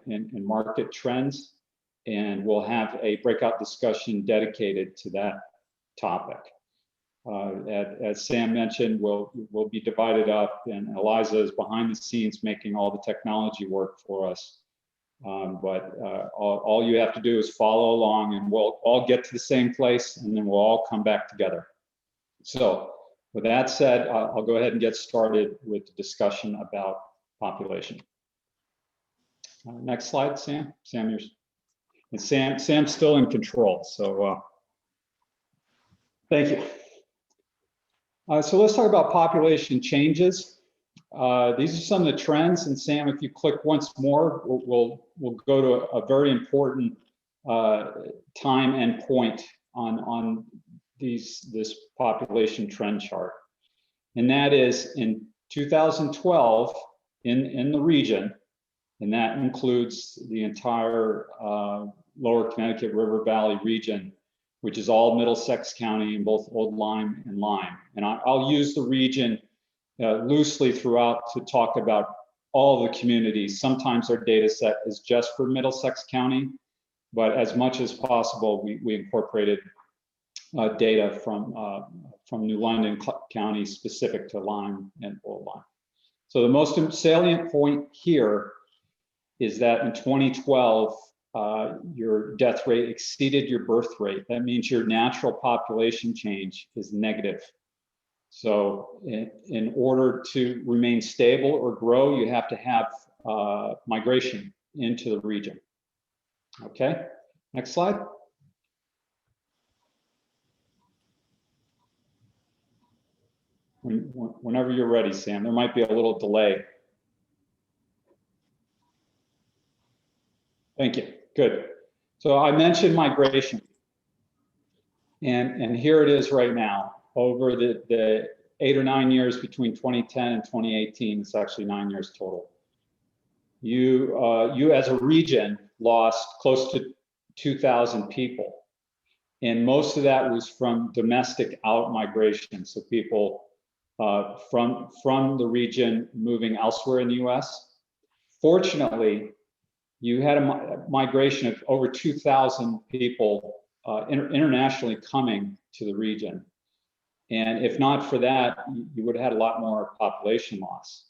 and market trends, and we'll have a breakout discussion dedicated to that topic. As Sam mentioned, we'll be divided up, and Eliza is behind the scenes making all the technology work for us. All you have to do is follow along, and we'll all get to the same place, and then we'll all come back together. So with that said, I'll go ahead and get started with the discussion about population. Next slide, Sam. Sam's still in control, so thank you. So let's talk about population changes. These are some of the trends, and Sam, if you click once more, we'll go to a very important time and point on this population trend chart, and that is in 2012 in the region, and that includes the entire Lower Connecticut River Valley region, which is all Middlesex County in both Old Lyme and Lyme. And I'll use the region loosely throughout to talk about all the communities. Sometimes our data set is just for Middlesex County, but as much as possible, we incorporated data from New London County specific to Lyme and Old Lyme. So the most salient point here is that in 2012, your death rate exceeded your birth rate. That means your natural population change is negative. So in order to remain stable or grow, you have to have migration into the region. Okay, next slide. Whenever you're ready, Sam. There might be a little delay. Thank you. Good. So I mentioned migration, and here it is right now. Over the 8 or 9 years between 2010 and 2018, it's actually 9 years total. You as a region lost close to 2,000 people, and most of that was from domestic out migration. So people from the region moving elsewhere in the U.S. Fortunately, you had a migration of over 2,000 people internationally coming to the region. And if not for that, you would have had a lot more population loss.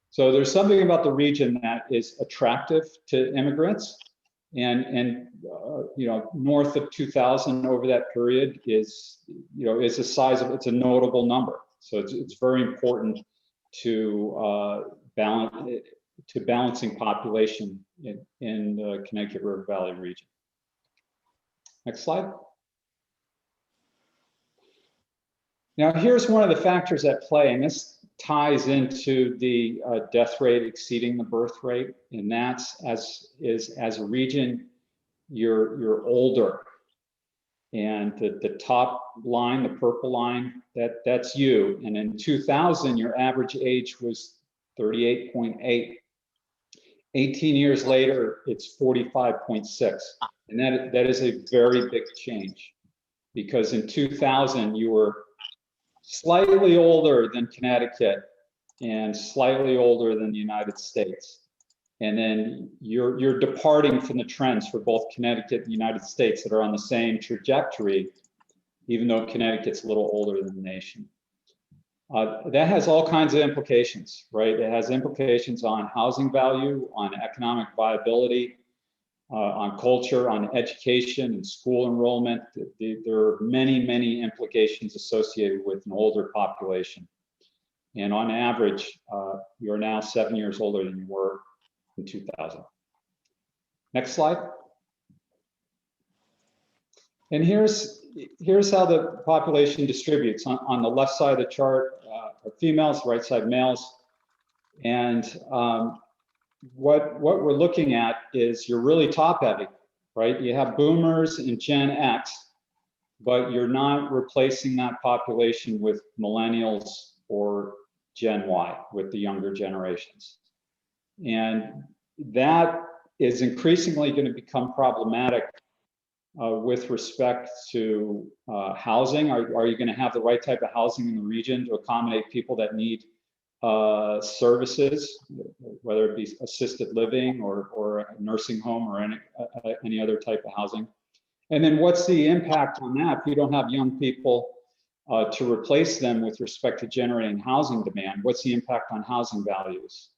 So there's something about the region that is attractive to immigrants. And you know, north of 2,000 over that period is a size of, it's a notable number. So it's very important to balancing population in the Connecticut River Valley region. Next slide. Now here's one of the factors at play, and this ties into the death rate exceeding the birth rate, and that's as a region, you're older. And the top line, the purple line, that's you. And in 2000, your average age was 38.8. 18 years later, it's 45.6. And that is a very big change, because in 2000, you were slightly older than Connecticut and slightly older than the United States. And then you're departing from the trends for both Connecticut and the United States that are on the same trajectory, even though Connecticut's a little older than the nation. That has all kinds of implications, right? It has implications on housing value, on economic viability, on culture, on education and school enrollment. There are many, many implications associated with an older population. And on average, you're now 7 years older than you were in 2000. Next slide. And here's how the population distributes. On the left side of the chart are females, right side males. And what we're looking at is you're really top heavy, right? You have boomers and Gen X, but you're not replacing that population with millennials or Gen Y, with the younger generations. And that is increasingly going to become problematic with respect to housing. Are you going to have the right type of housing in the region to accommodate people that need services, whether it be assisted living or a nursing home or any other type of housing. And then what's the impact on that if you don't have young people to replace them with respect to generating housing demand? What's the impact on housing values?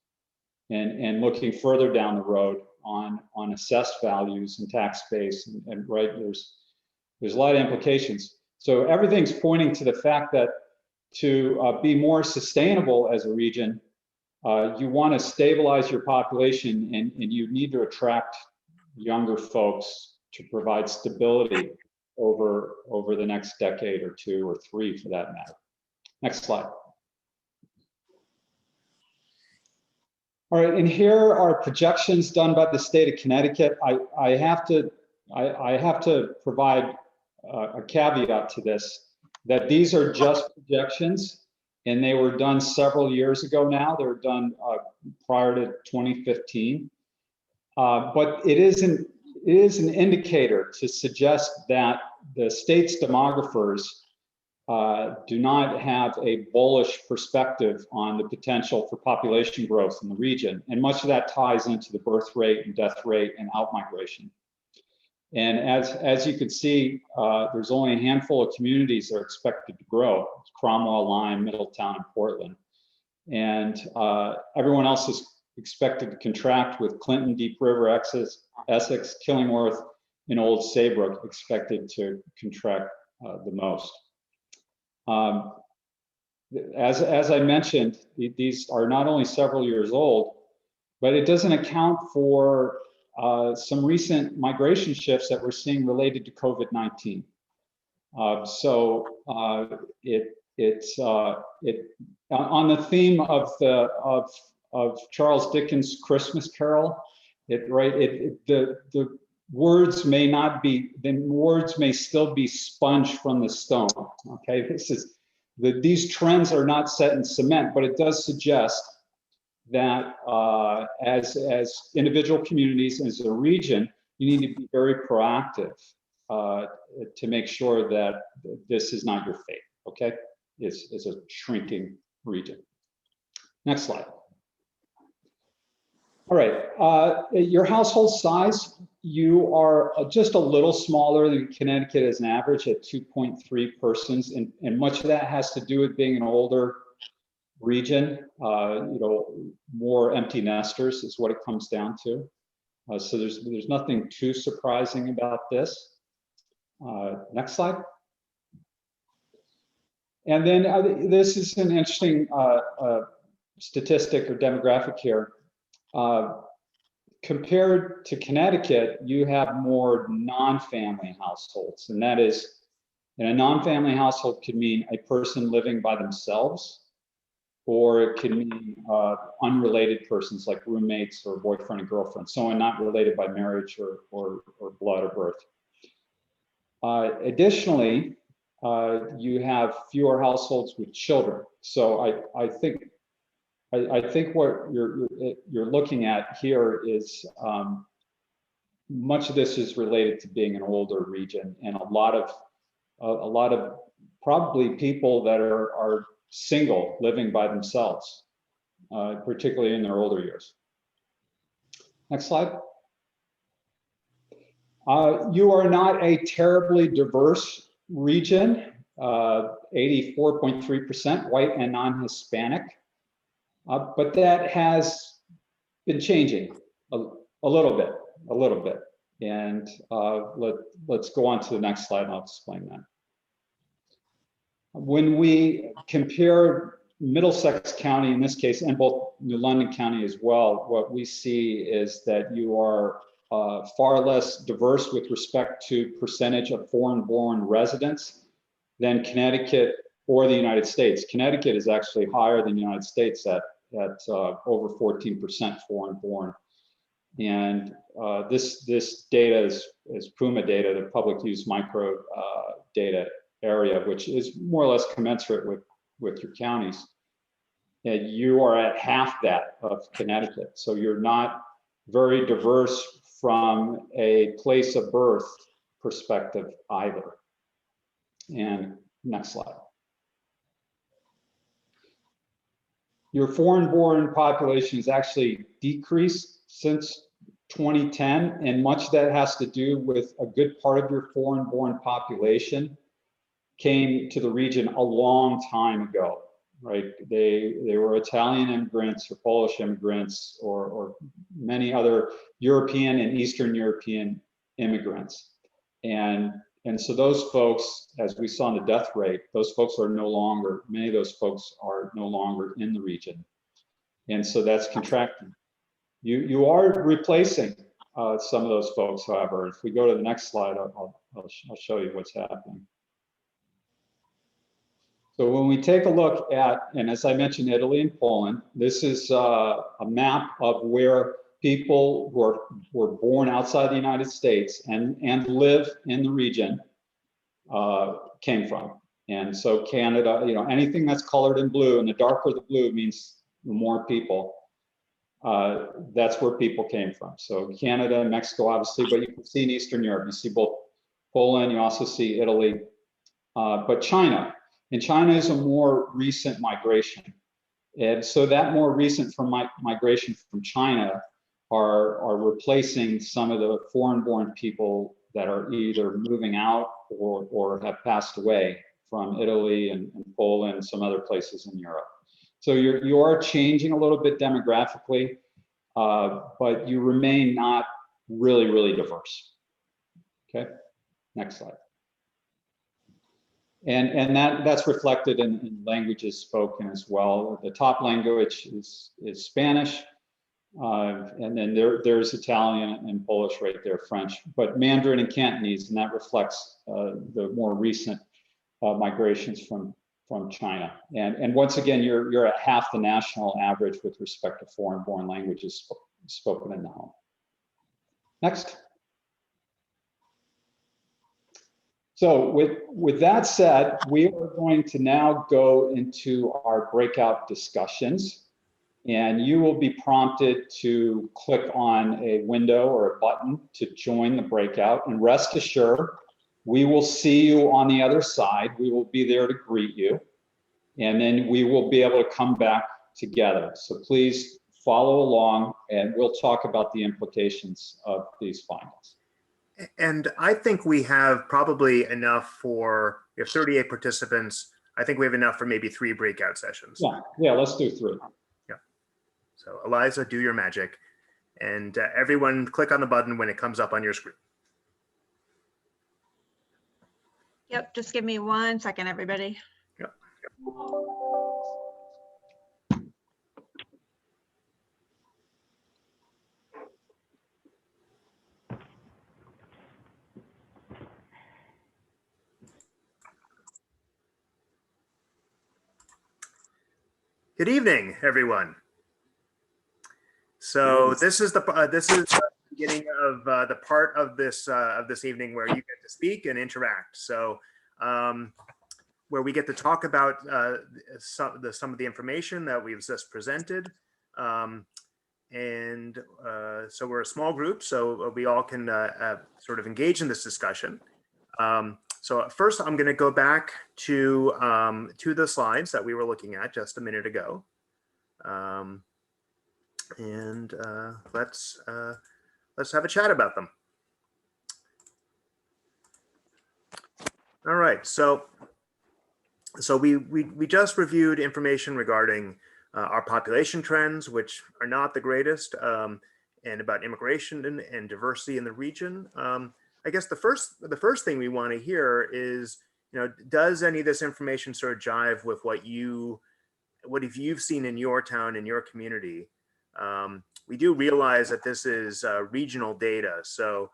And looking further down the road on assessed values and tax base, and right, there's a lot of implications. So everything's pointing to the fact that to be more sustainable as a region, you want to stabilize your population, and you need to attract younger folks to provide stability over the next decade or two or three, for that matter. Next slide. All right, and here are projections done by the state of Connecticut. I have to provide a caveat to this, that these are just projections, and they were done several years ago now. They were done prior to 2015. But it is an indicator to suggest that the state's demographers do not have a bullish perspective on the potential for population growth in the region. And much of that ties into the birth rate and death rate and outmigration. And as you can see, there's only a handful of communities that are expected to grow: Cromwell, Lyme, Middletown, and Portland. And everyone else is expected to contract, with Clinton, Deep River, Essex, Killingworth, and Old Saybrook expected to contract the most. As I mentioned, these are not only several years old, but it doesn't account for some recent migration shifts that we're seeing related to COVID-19. It's on the theme of Charles Dickens' Christmas Carol. The words may still be sponged from the stone. Okay, these trends are not set in cement, but it does suggest that as individual communities, as a region, you need to be very proactive to make sure that this is not your fate. Okay, it's a shrinking region. Next slide. All right, your household size, you are just a little smaller than Connecticut as an average at 2.3 persons, and much of that has to do with being an older region. More empty nesters is what it comes down to. So there's nothing too surprising about this. Next slide. And then this is an interesting statistic or demographic here. Compared to Connecticut, you have more non-family households, and that is, in a non-family household could mean a person living by themselves, or it can mean unrelated persons like roommates or boyfriend and girlfriend, someone not related by marriage or blood or birth. Additionally, you have fewer households with children. So I think what you're looking at here is much of this is related to being an older region, and a lot of probably people that are single, living by themselves, particularly in their older years. Next slide. You are not a terribly diverse region, 84.3% white and non-Hispanic. But that has been changing a little bit. And let's go on to the next slide and I'll explain that. When we compare Middlesex County in this case, and both New London County as well, what we see is that you are far less diverse with respect to percentage of foreign-born residents than Connecticut or the United States. Connecticut is actually higher than the United States at over 14% foreign-born. And this data is PUMA data, the public use micro data area, which is more or less commensurate with your counties. And you are at half that of Connecticut. So you're not very diverse from a place of birth perspective either. And next slide. your foreign-born population has actually decreased since 2010, and much of that has to do with a good part of your foreign-born population came to the region a long time ago, right? They were Italian immigrants or Polish immigrants or many other European and Eastern European immigrants. And so those folks, as we saw in the death rate, those folks are no longer, many of those folks are no longer in the region. And so that's contracting. You are replacing some of those folks, however. If we go to the next slide, I'll show you what's happening. So when we take a look at, and as I mentioned, Italy and Poland, this is a map of where people who were born outside the United States and live in the region came from. And so Canada, you know, anything that's colored in blue, and the darker the blue means more people, that's where people came from. So Canada, Mexico, obviously, but you can see in Eastern Europe, you see both Poland, you also see Italy, but China. And China is a more recent migration. And so that more recent migration from China are replacing some of the foreign-born people that are either moving out or have passed away from Italy and Poland and some other places in Europe. So you are changing a little bit demographically, but you remain not really, really diverse. Okay, next slide. And that's reflected in languages spoken as well. The top language is Spanish, and then there's Italian and Polish right there, French, but Mandarin and Cantonese, and that reflects the more recent migrations from China. And once again, you're at half the national average with respect to foreign-born languages spoken in the home. Next. So with that said, we are going to now go into our breakout discussions, and you will be prompted to click on a window or a button to join the breakout, and rest assured, we will see you on the other side. We will be there to greet you, and then we will be able to come back together. So please follow along, and we'll talk about the implications of these findings. And I think we have probably enough for, we have 38 participants. I think we have enough for maybe 3 breakout sessions. Yeah, let's do 3. Yeah. So Eliza, do your magic. And everyone click on the button when it comes up on your screen. Yep, just give me 1 second, everybody. Yep. Good evening, everyone. So this is the beginning of the part of this evening where you get to speak and interact. So where we get to talk about some of the information that we've just presented, so we're a small group, so we all can sort of engage in this discussion. So first, I'm going to go back to the slides that we were looking at just a minute ago, and let's have a chat about them. All right, so we just reviewed information regarding our population trends, which are not the greatest, and about immigration and diversity in the region. I guess the first thing we want to hear is, does any of this information sort of jive with what have you've seen in your town, in your community? We do realize that this is regional data, so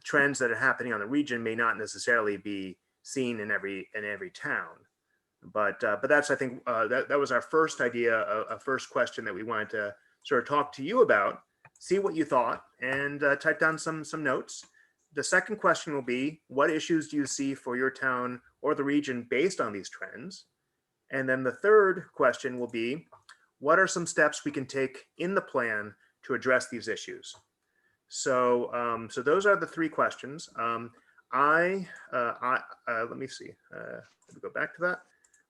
trends that are happening on the region may not necessarily be seen in every town. But that's, I think, that was our first idea, a first question that we wanted to sort of talk to you about, see what you thought, and type down some notes. The second question will be, what issues do you see for your town or the region based on these trends? And then the third question will be, what are some steps we can take in the plan to address these issues? So, so those are the 3 questions. Let me see, let me go back to that.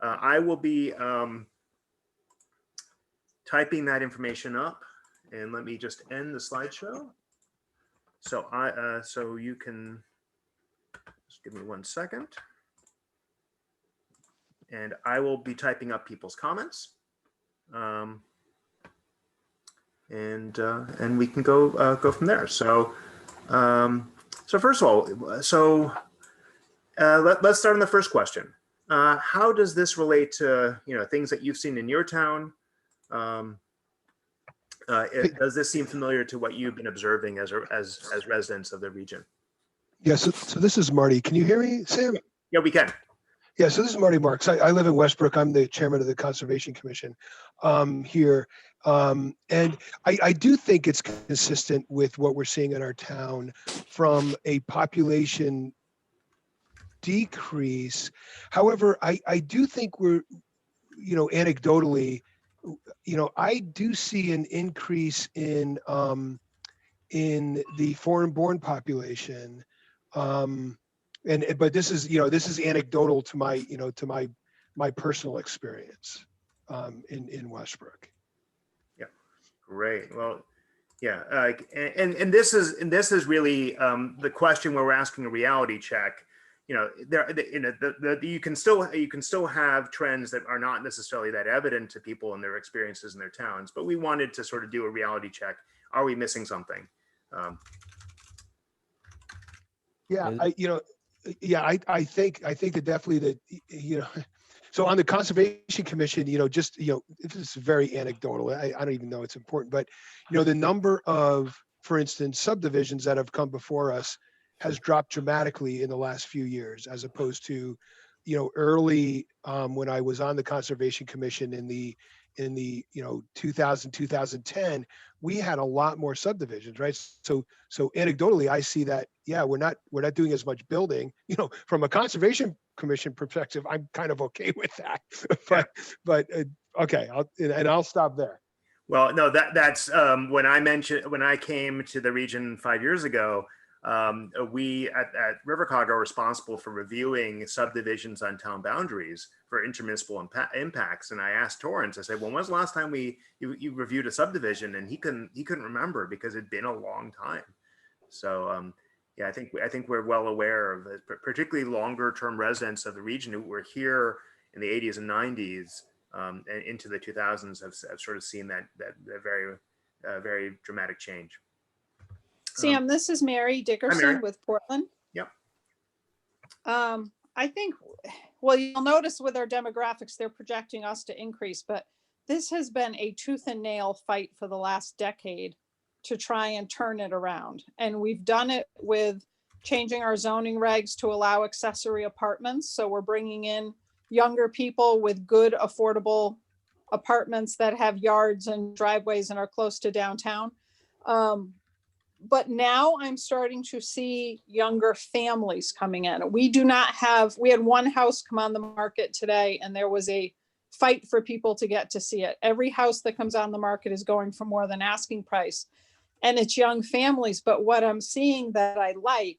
I will be typing that information up, and let me just end the slideshow. So so you can just give me 1 second, and I will be typing up people's comments, and we can go from there. So so first of all, let's start on the first question. How does this relate to things that you've seen in your town? Does this seem familiar to what you've been observing as residents of the region? Yeah, so this is Marty. Can you hear me, Sam? Yeah, we can. Yeah, so this is Marty Marks. I live in Westbrook. I'm the chairman of the Conservation Commission here. And I do think it's consistent with what we're seeing in our town from a population decrease. However, I do think we're, anecdotally, I do see an increase in the foreign-born population. But this is anecdotal to my personal experience in Westbrook. Yeah, great. Well, yeah, and this is really the question where we're asking a reality check. You can still have trends that are not necessarily that evident to people in their experiences in their towns, but we wanted to sort of do a reality check. Are we missing something? I think that definitely that, so on the Conservation Commission, this is very anecdotal. I don't even know it's important, but, the number of, for instance, subdivisions that have come before us has dropped dramatically in the last few years, as opposed to, early when I was on the Conservation Commission in the 2010, we had a lot more subdivisions, right? So anecdotally, I see that, yeah, we're not doing as much building. From a Conservation Commission perspective, I'm kind of okay with that. but okay, I'll stop there. Well, no, that's when I came to the region 5 years ago. We at RiverCOG are responsible for reviewing subdivisions on town boundaries for intermunicipal impacts. And I asked Torrance, I said, well, when was the last time you reviewed a subdivision? And he couldn't remember because it'd been a long time. So yeah, I think we're well aware of it, particularly longer term residents of the region who were here in the 80s and 90s and into the 2000s have sort of seen that very very dramatic change. Sam, this is Mary Dickerson with Portland. Yep. I think, well, you'll notice with our demographics, they're projecting us to increase, but this has been a tooth and nail fight for the last decade to try and turn it around. And we've done it with changing our zoning regs to allow accessory apartments. So we're bringing in younger people with good, affordable apartments that have yards and driveways and are close to downtown. But now I'm starting to see younger families coming in. We had one house come on the market today, and there was a fight for people to get to see it. Every house that comes on the market is going for more than asking price, and it's young families. But what I'm seeing that I like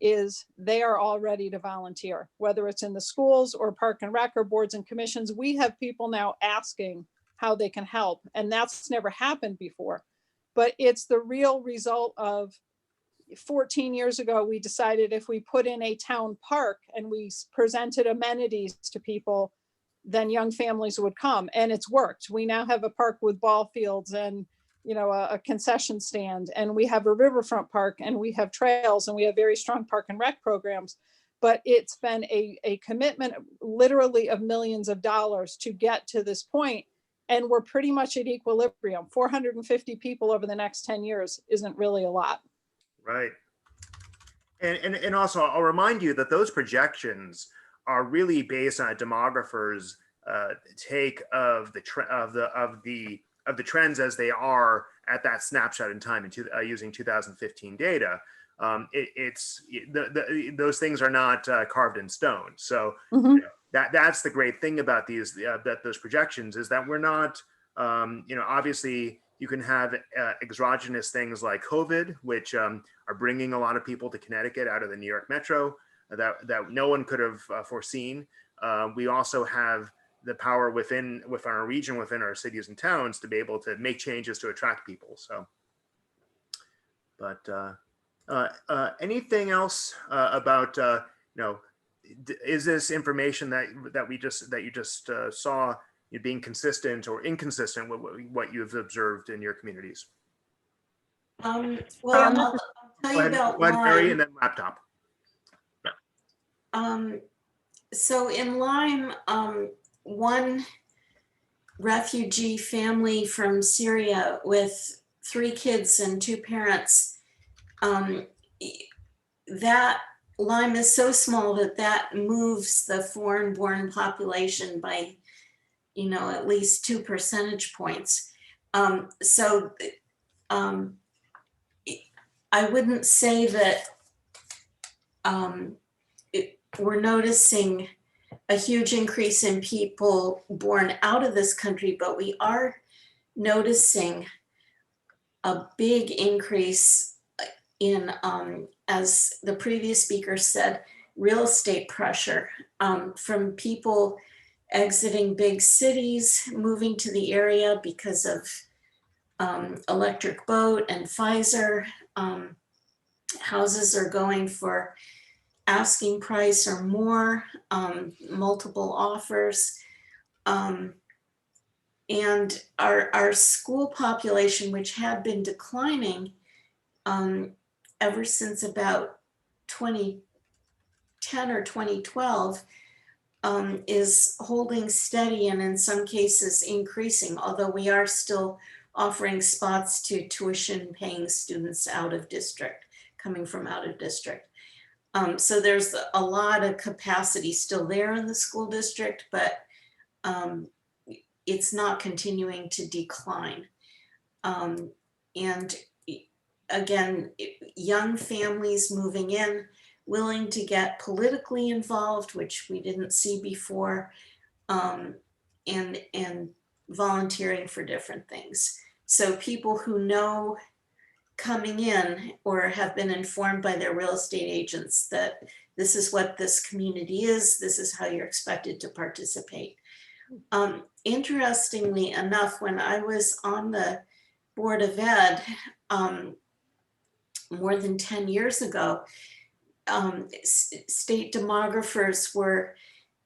is they are all ready to volunteer, whether it's in the schools or park and rec or boards and commissions. We have people now asking how they can help, and that's never happened before. But it's the real result of 14 years ago, we decided if we put in a town park and we presented amenities to people, then young families would come, and it's worked. We now have a park with ball fields and a concession stand, and we have a riverfront park, and we have trails, and we have very strong park and rec programs. But it's been a commitment literally of millions of dollars to get to this point. And we're pretty much at equilibrium. 450 people over the next 10 years isn't really a lot. Right. And also, I'll remind you that those projections are really based on a demographer's take of the trends as they are at that snapshot in time using 2015 data. Those things are not carved in stone. So that's the great thing about those projections is that we're not, obviously you can have exogenous things like COVID, which are bringing a lot of people to Connecticut out of the New York Metro that no one could have foreseen. We also have the power within our region, within our cities and towns, to be able to make changes to attract people. So, but anything else about is this information that you just saw being consistent or inconsistent with what you've observed in your communities? Well, Go I'll tell you ahead, about go ahead, Mary, Lyme. and then laptop. So in Lyme, one refugee family from Syria with 3 kids and 2 parents, that Lyme is so small that moves the foreign-born population by, at least 2 percentage points. So I wouldn't say that we're noticing a huge increase in people born out of this country, but we are noticing a big increase in, as the previous speaker said, real estate pressure from people exiting big cities, moving to the area because of Electric Boat and Pfizer. Houses are going for asking price or more, multiple offers. And our school population, which had been declining ever since about 2010 or 2012, is holding steady and in some cases increasing, although we are still offering spots to tuition paying students out of district, coming from out of district. So there's a lot of capacity still there in the school district, but it's not continuing to decline. And again, young families moving in, willing to get politically involved, which we didn't see before, and volunteering for different things. So people who know coming in or have been informed by their real estate agents that this is what this community is, this is how you're expected to participate. Interestingly enough, when I was on the Board of Ed more than 10 years ago, state demographers were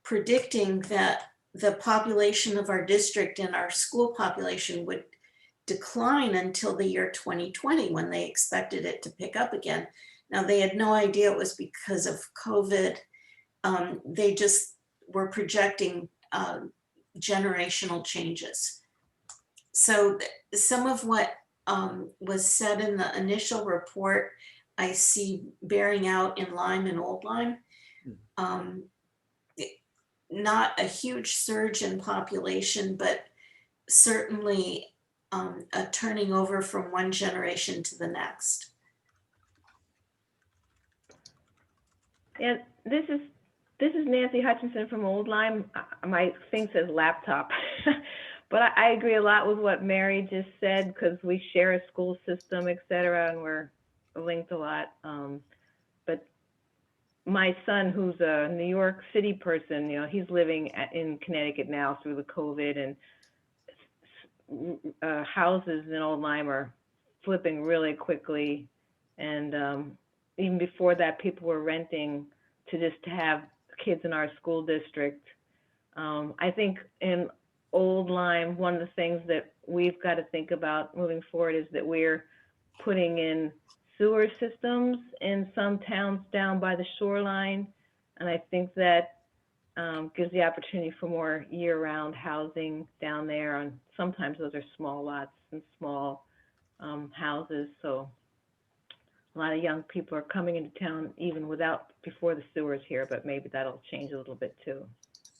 predicting that the population of our district and our school population would decline until the year 2020, when they expected it to pick up again. Now, they had no idea it was because of COVID. They just were projecting generational changes. So some of what was said in the initial report, I see bearing out in Lyme and Old Lyme. Not a huge surge in population, but certainly a turning over from one generation to the next. Yeah, this is Nancy Hutchinson from Old Lyme. My thing says laptop, but I agree a lot with what Mary just said, because we share a school system, et cetera, and we're linked a lot. But my son, who's a New York City person, he's living in Connecticut now through the COVID, and houses in Old Lyme are flipping really quickly. And even before that, people were renting to have kids in our school district. I think in Old Lyme, one of the things that we've got to think about moving forward is that we're putting in sewer systems in some towns down by the shoreline. And I think that gives the opportunity for more year-round housing down there. And sometimes those are small lots and small houses. So a lot of young people are coming into town even before the sewers here, but maybe that'll change a little bit too.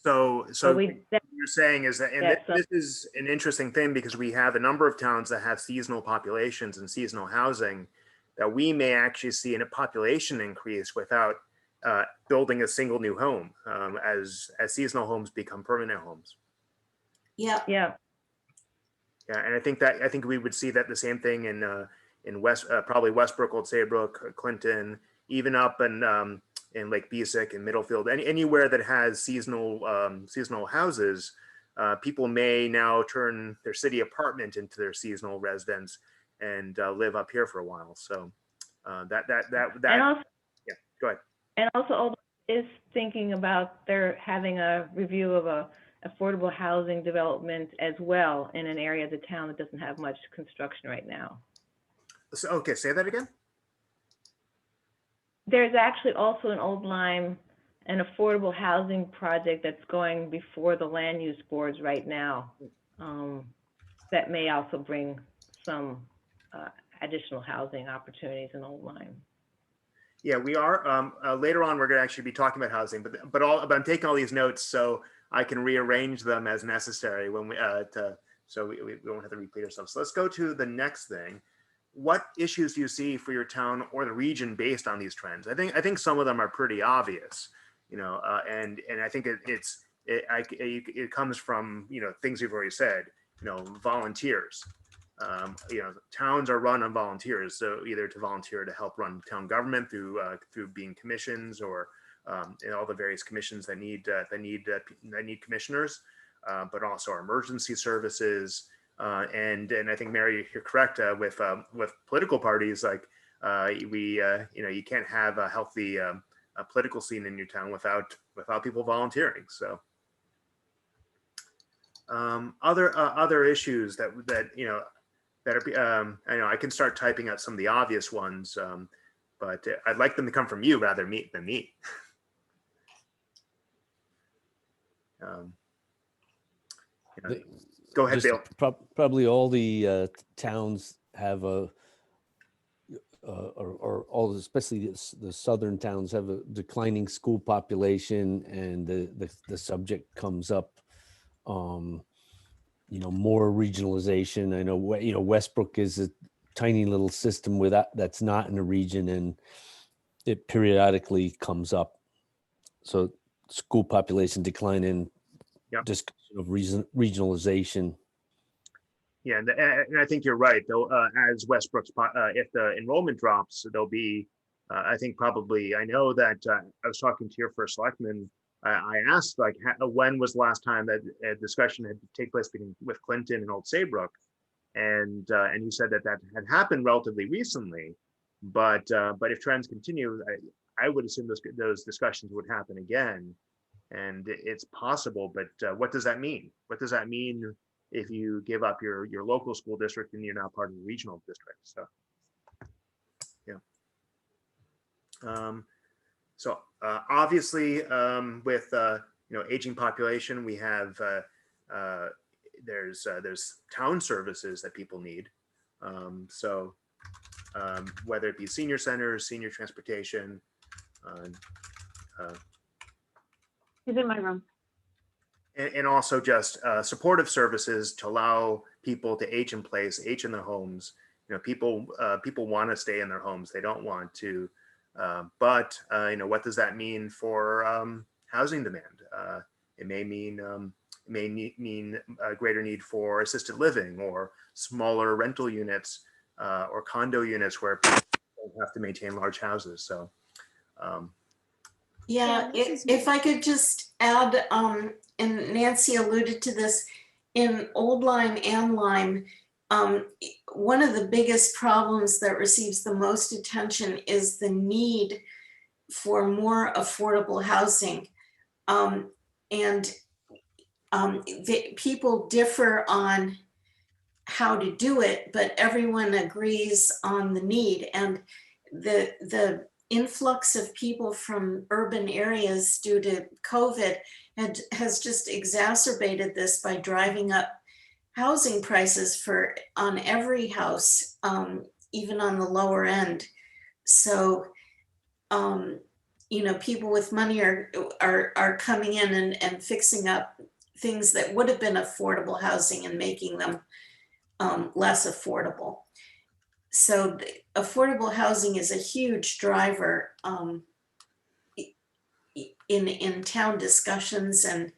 So what you're saying is that, and this is an interesting thing, because we have a number of towns that have seasonal populations and seasonal housing, that we may actually see in a population increase without building a single new home as seasonal homes become permanent homes. Yeah. Yeah. Yeah, and I think we would see that the same thing in probably Westbrook, Old Saybrook, Clinton, even up in Lake Busick and Middlefield, anywhere that has seasonal houses. people may now turn their city apartment into their seasonal residence and live up here for a while. So that And also, yeah, go ahead. and also Old Lyme is thinking about their having a review of a affordable housing development as well in an area of the town that doesn't have much construction right now. So, okay, say that again. There's actually also in Old Lyme an affordable housing project that's going before the land use boards right now. That may also bring some additional housing opportunities in Old Lyme. Yeah, we are. Later on, we're going to actually be talking about housing, but I'm taking all these notes so I can rearrange them as necessary when so we won't have to repeat ourselves. So let's go to the next thing. What issues do you see for your town or the region based on these trends? I think some of them are pretty obvious, and I think it comes from things we've already said, volunteers. Towns are run on volunteers, so either to volunteer to help run town government through being commissions or all the various commissions that need commissioners, but also our emergency services. And I think, Mary, you're correct with political parties. Like you can't have a healthy political scene in your town without people volunteering. So other issues that are I can start typing out some of the obvious ones, but I'd like them to come from you rather than me. Go ahead, Bill. Probably all the towns have or all, especially the southern towns, have a declining school population, and the subject comes up. More regionalization. I know Westbrook is a tiny little system that's not in a region, and it periodically comes up. So school population decline and discussion of regionalization. Yeah, and I think you're right. Though, as Westbrook's, if the enrollment drops, there'll be, I think probably. I know that I was talking to your first selectman. I asked when was the last time that a discussion had taken place with Clinton and Old Saybrook, and he said that had happened relatively recently, but if trends continue, I would assume those discussions would happen again, and it's possible. But what does that mean? What does that mean if you give up your local school district and you're now part of the regional district? So, yeah. So obviously, with aging population, we have there's town services that people need. So whether it be senior centers, senior transportation. He's in my room. And also just supportive services to allow people to age in place, age in their homes. People want to stay in their homes. They don't want to. But what does that mean for housing demand? It may mean a greater need for assisted living or smaller rental units or condo units where people don't have to maintain large houses. So, yeah, if I could just add, and Nancy alluded to this, in Old Lyme and Lyme, one of the biggest problems that receives the most attention is the need for more affordable housing. People differ on how to do it, but everyone agrees on the need. And the influx of people from urban areas due to COVID has just exacerbated this by driving up housing prices on every house, even on the lower end. So, people with money are coming in and fixing up things that would have been affordable housing and making them less affordable. So affordable housing is a huge driver in town discussions and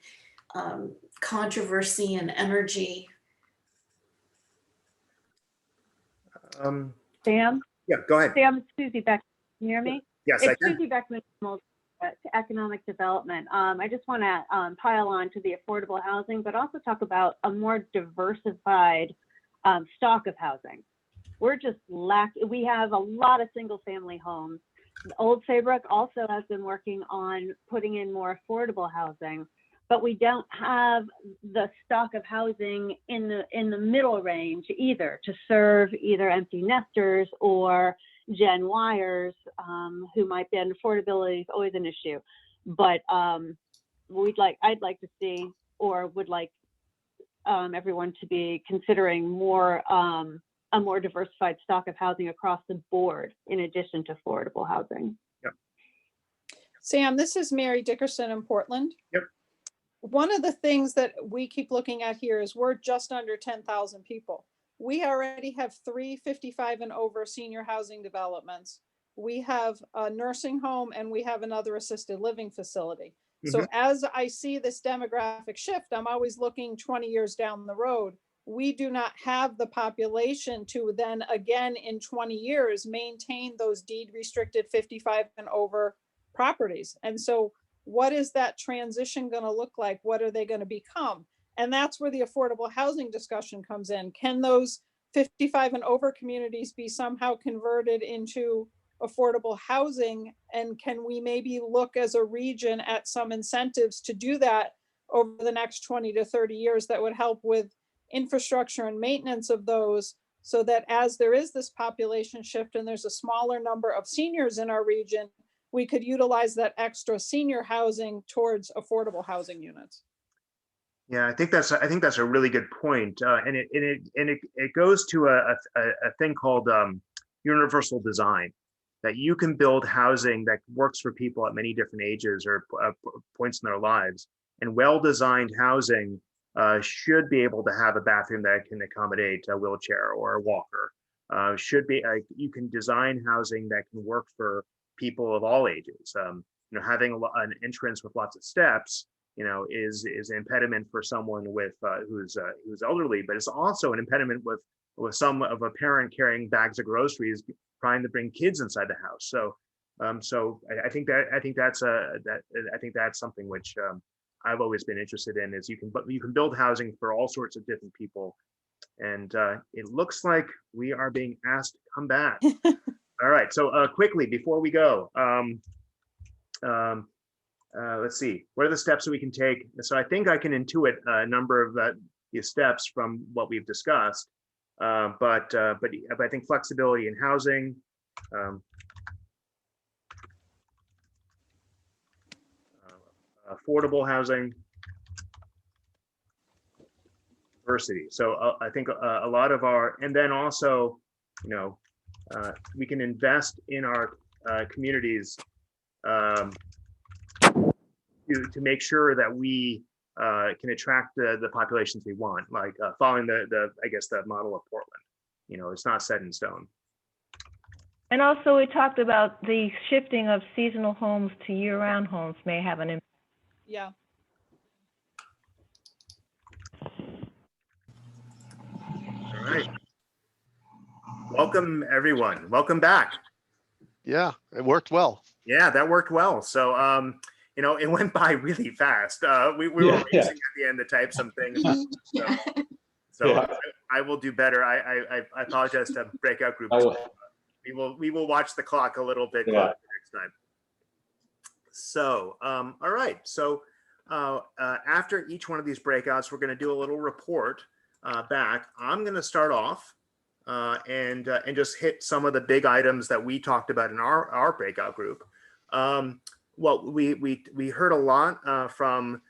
controversy and energy. Sam? Yeah, go ahead. Sam, it's Susie Beck. Can you hear me? Yes, It's I can. Susie Beckman from Old to economic development. I just want to pile on to the affordable housing, but also talk about a more diversified stock of housing. We're just we have a lot of single family homes. Old Saybrook also has been working on putting in more affordable housing, but we don't have the stock of housing in the middle range either to serve either empty nesters or Gen Yers who might be, and affordability is always an issue. But I'd like to see, or would like everyone to be considering more a more diversified stock of housing across the board in addition to affordable housing. Yep. Sam, this is Mary Dickerson in Portland. Yep. One of the things that we keep looking at here is we're just under 10,000 people. We already have 3 55 and over senior housing developments. We have a nursing home and we have another assisted living facility. So as I see this demographic shift, I'm always looking 20 years down the road. We do not have the population to then again in 20 years maintain those deed restricted 55 and over properties. And so what is that transition going to look like? What are they going to become? And that's where the affordable housing discussion comes in. Can those 55 and over communities be somehow converted into affordable housing? And can we maybe look as a region at some incentives to do that over the next 20 to 30 years that would help with infrastructure and maintenance of those, so that as there is this population shift and there's a smaller number of seniors in our region, we could utilize that extra senior housing towards affordable housing units. Yeah, I think that's a really good point, and it goes to a thing called universal design, that you can build housing that works for people at many different ages or points in their lives, and well-designed housing should be able to have a bathroom that can accommodate a wheelchair or a walker. Should be you can design housing that can work for people of all ages. Having an entrance with lots of steps, is an impediment for someone with who's elderly, but it's also an impediment with some of a parent carrying bags of groceries trying to bring kids inside the house. So I think that's something which I've always been interested in, is you can build housing for all sorts of different people. And it looks like we are being asked to come back. All right, so quickly before we go, let's see, what are the steps that we can take? So I think I can intuit a number of these steps from what we've discussed, but I think flexibility in housing, affordable housing, diversity. So I think a lot of our, and then also, we can invest in our communities to make sure that we can attract the populations we want, like following the model of Portland. It's not set in stone. And also we talked about the shifting of seasonal homes to year-round homes may have an impact. Yeah. All right. Welcome, everyone. Welcome back. Yeah, it worked well. Yeah, that worked well. So, it went by really fast. We were racing at the end to type some things. So I will do better. I apologize to Breakout Group. We will watch the clock a little bit closer next time. So, all right. So after each one of these breakouts, we're going to do a little report back. I'm going to start off and just hit some of the big items that we talked about in our breakout group. Well, we heard a lot from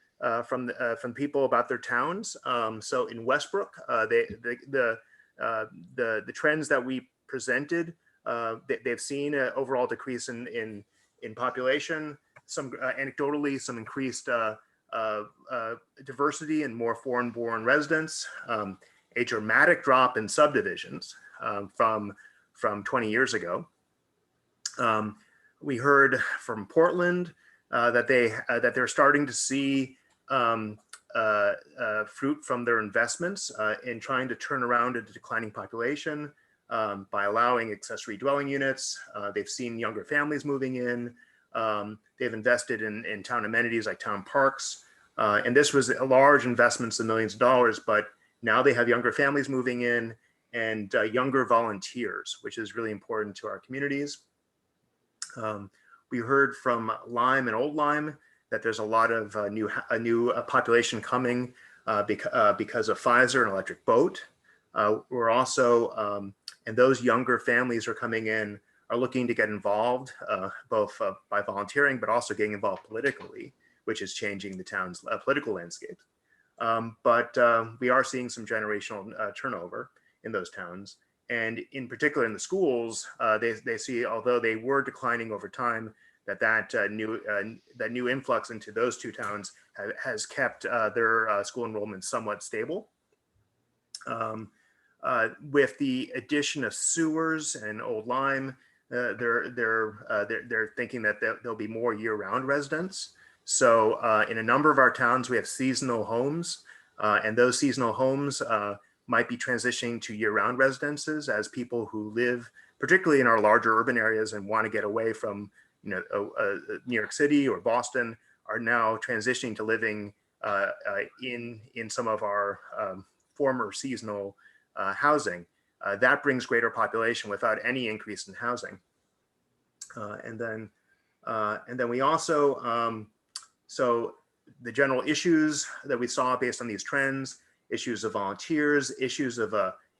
people about their towns. So in Westbrook, the trends that we presented, they've seen an overall decrease in population. Some anecdotally, some increased diversity and more foreign-born residents. A dramatic drop in subdivisions from 20 years ago. We heard from Portland that they're starting to see fruit from their investments in trying to turn around a declining population by allowing accessory dwelling units. They've seen younger families moving in. They've invested in town amenities like town parks. And this was a large investments of millions of dollars, but now they have younger families moving in and younger volunteers, which is really important to our communities. We heard from Lyme and Old Lyme that there's a lot of new population coming because of Pfizer and electric boat. We're also, and those younger families are coming in, are looking to get involved, both by volunteering, but also getting involved politically, which is changing the town's political landscape. But we are seeing some generational turnover in those towns. And in particular in the schools, they see, although they were declining over time, that new influx into those two towns has kept their school enrollment somewhat stable. With the addition of sewers and Old Lyme, they're thinking that there'll be more year-round residents. So in a number of our towns, we have seasonal homes, and those seasonal homes might be transitioning to year-round residences as people who live, particularly in our larger urban areas, and want to get away from New York City or Boston, are now transitioning to living in some of our former seasonal housing. That brings greater population without any increase in housing. And then we also, so the general issues that we saw based on these trends, issues of volunteers, issues of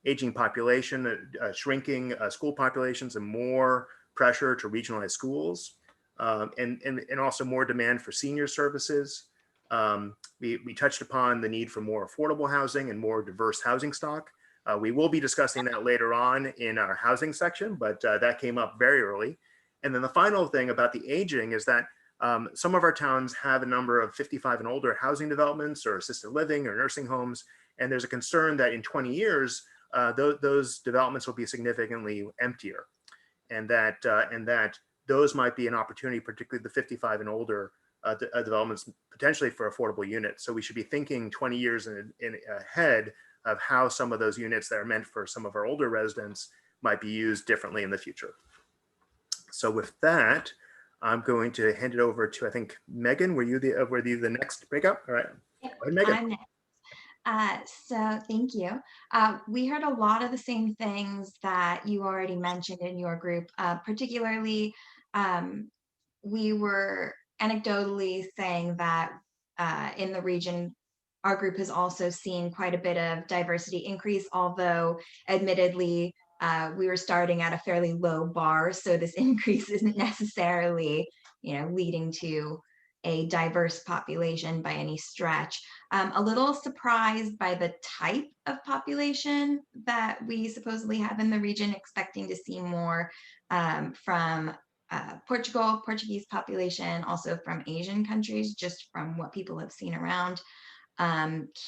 aging population, shrinking school populations, and more pressure to regionalize schools, and also more demand for senior services. We touched upon the need for more affordable housing and more diverse housing stock. We will be discussing that later on in our housing section, but that came up very early. And then the final thing about the aging is that some of our towns have a number of 55 and older housing developments or assisted living or nursing homes. And there's a concern that in 20 years, those developments will be significantly emptier, and that those might be an opportunity, particularly the 55 and older developments, potentially for affordable units. So we should be thinking 20 years ahead of how some of those units that are meant for some of our older residents might be used differently in the future. So with that, I'm going to hand it over to, I think, Megan. Were you the next breakout? All right. Go ahead, Megan. I'm next. So thank you. We heard a lot of the same things that you already mentioned in your group. Particularly, we were anecdotally saying that in the region, our group has also seen quite a bit of diversity increase, although admittedly, we were starting at a fairly low bar. So this increase isn't necessarily, leading to a diverse population by any stretch. A little surprised by the type of population that we supposedly have in the region, expecting to see more from Portuguese population, also from Asian countries, just from what people have seen around.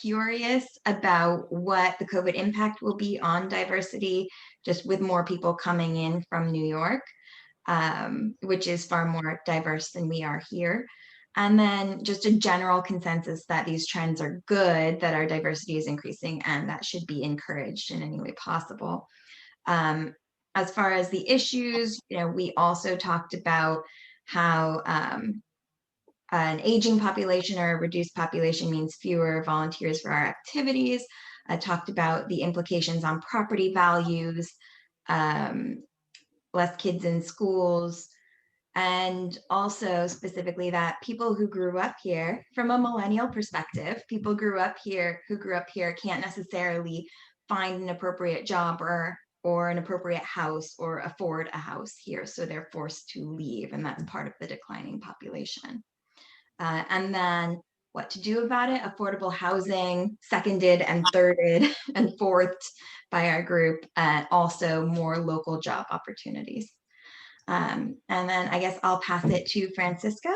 Curious about what the COVID impact will be on diversity, just with more people coming in from New York, which is far more diverse than we are here. And then just a general consensus that these trends are good, that our diversity is increasing, and that should be encouraged in any way possible. As far as the issues, we also talked about how an aging population or a reduced population means fewer volunteers for our activities. I talked about the implications on property values, less kids in schools, and also specifically that people who grew up here, from a millennial perspective, people who grew up here can't necessarily find an appropriate job or an appropriate house or afford a house here. So they're forced to leave, and that's part of the declining population. And then what to do about it, affordable housing, seconded and thirded and fourthed by our group, and also more local job opportunities. And then I guess I'll pass it to Francisco.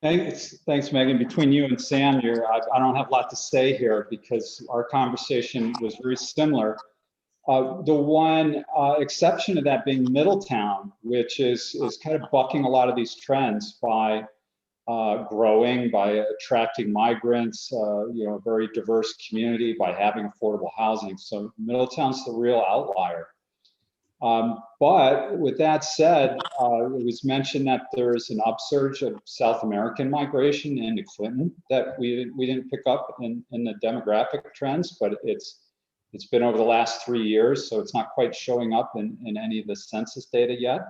Thanks, Megan. Between you and Sam here, I don't have a lot to say here because our conversation was very similar. The one exception to that being Middletown, which is kind of bucking a lot of these trends by growing, by attracting migrants, a very diverse community, by having affordable housing. So Middletown's the real outlier. But with that said, it was mentioned that there's an upsurge of South American migration into Clinton that we didn't pick up in the demographic trends, but it's been over the last 3 years, so it's not quite showing up in any of the census data yet.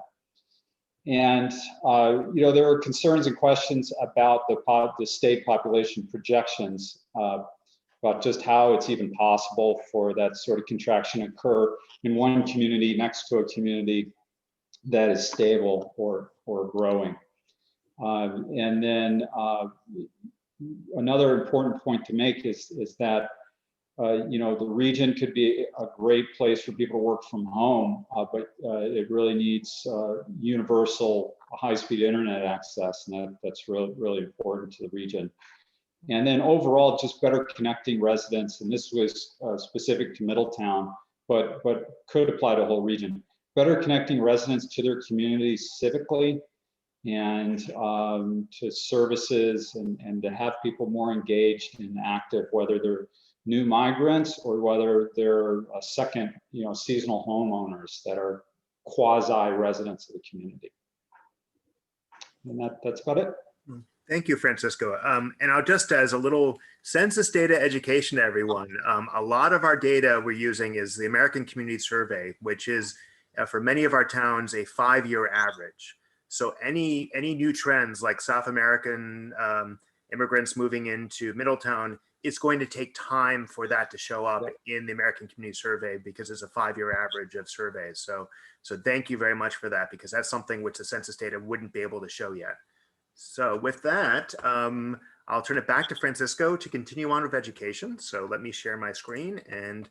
And there are concerns and questions about the state population projections, about just how it's even possible for that sort of contraction to occur in one community next to a community that is stable or growing. And then another important point to make is that the region could be a great place for people to work from home, but it really needs universal high-speed internet access, and that's really, really important to the region. And then overall, just better connecting residents, and this was specific to Middletown, but could apply to the whole region. Better connecting residents to their communities civically, and to services, and to have people more engaged and active, whether they're new migrants or whether they're second, seasonal homeowners that are quasi-residents of the community. And that's about it. Thank you, Francisco. And I'll just, as a little census data education to everyone, a lot of our data we're using is the American Community Survey, which is for many of our towns a 5-year average. So any new trends like South American immigrants moving into Middletown, it's going to take time for that to show up in the American Community Survey because it's a 5-year average of surveys. So thank you very much for that, because that's something which the census data wouldn't be able to show yet. So with that, I'll turn it back to Francisco to continue on with education. So let me share my screen and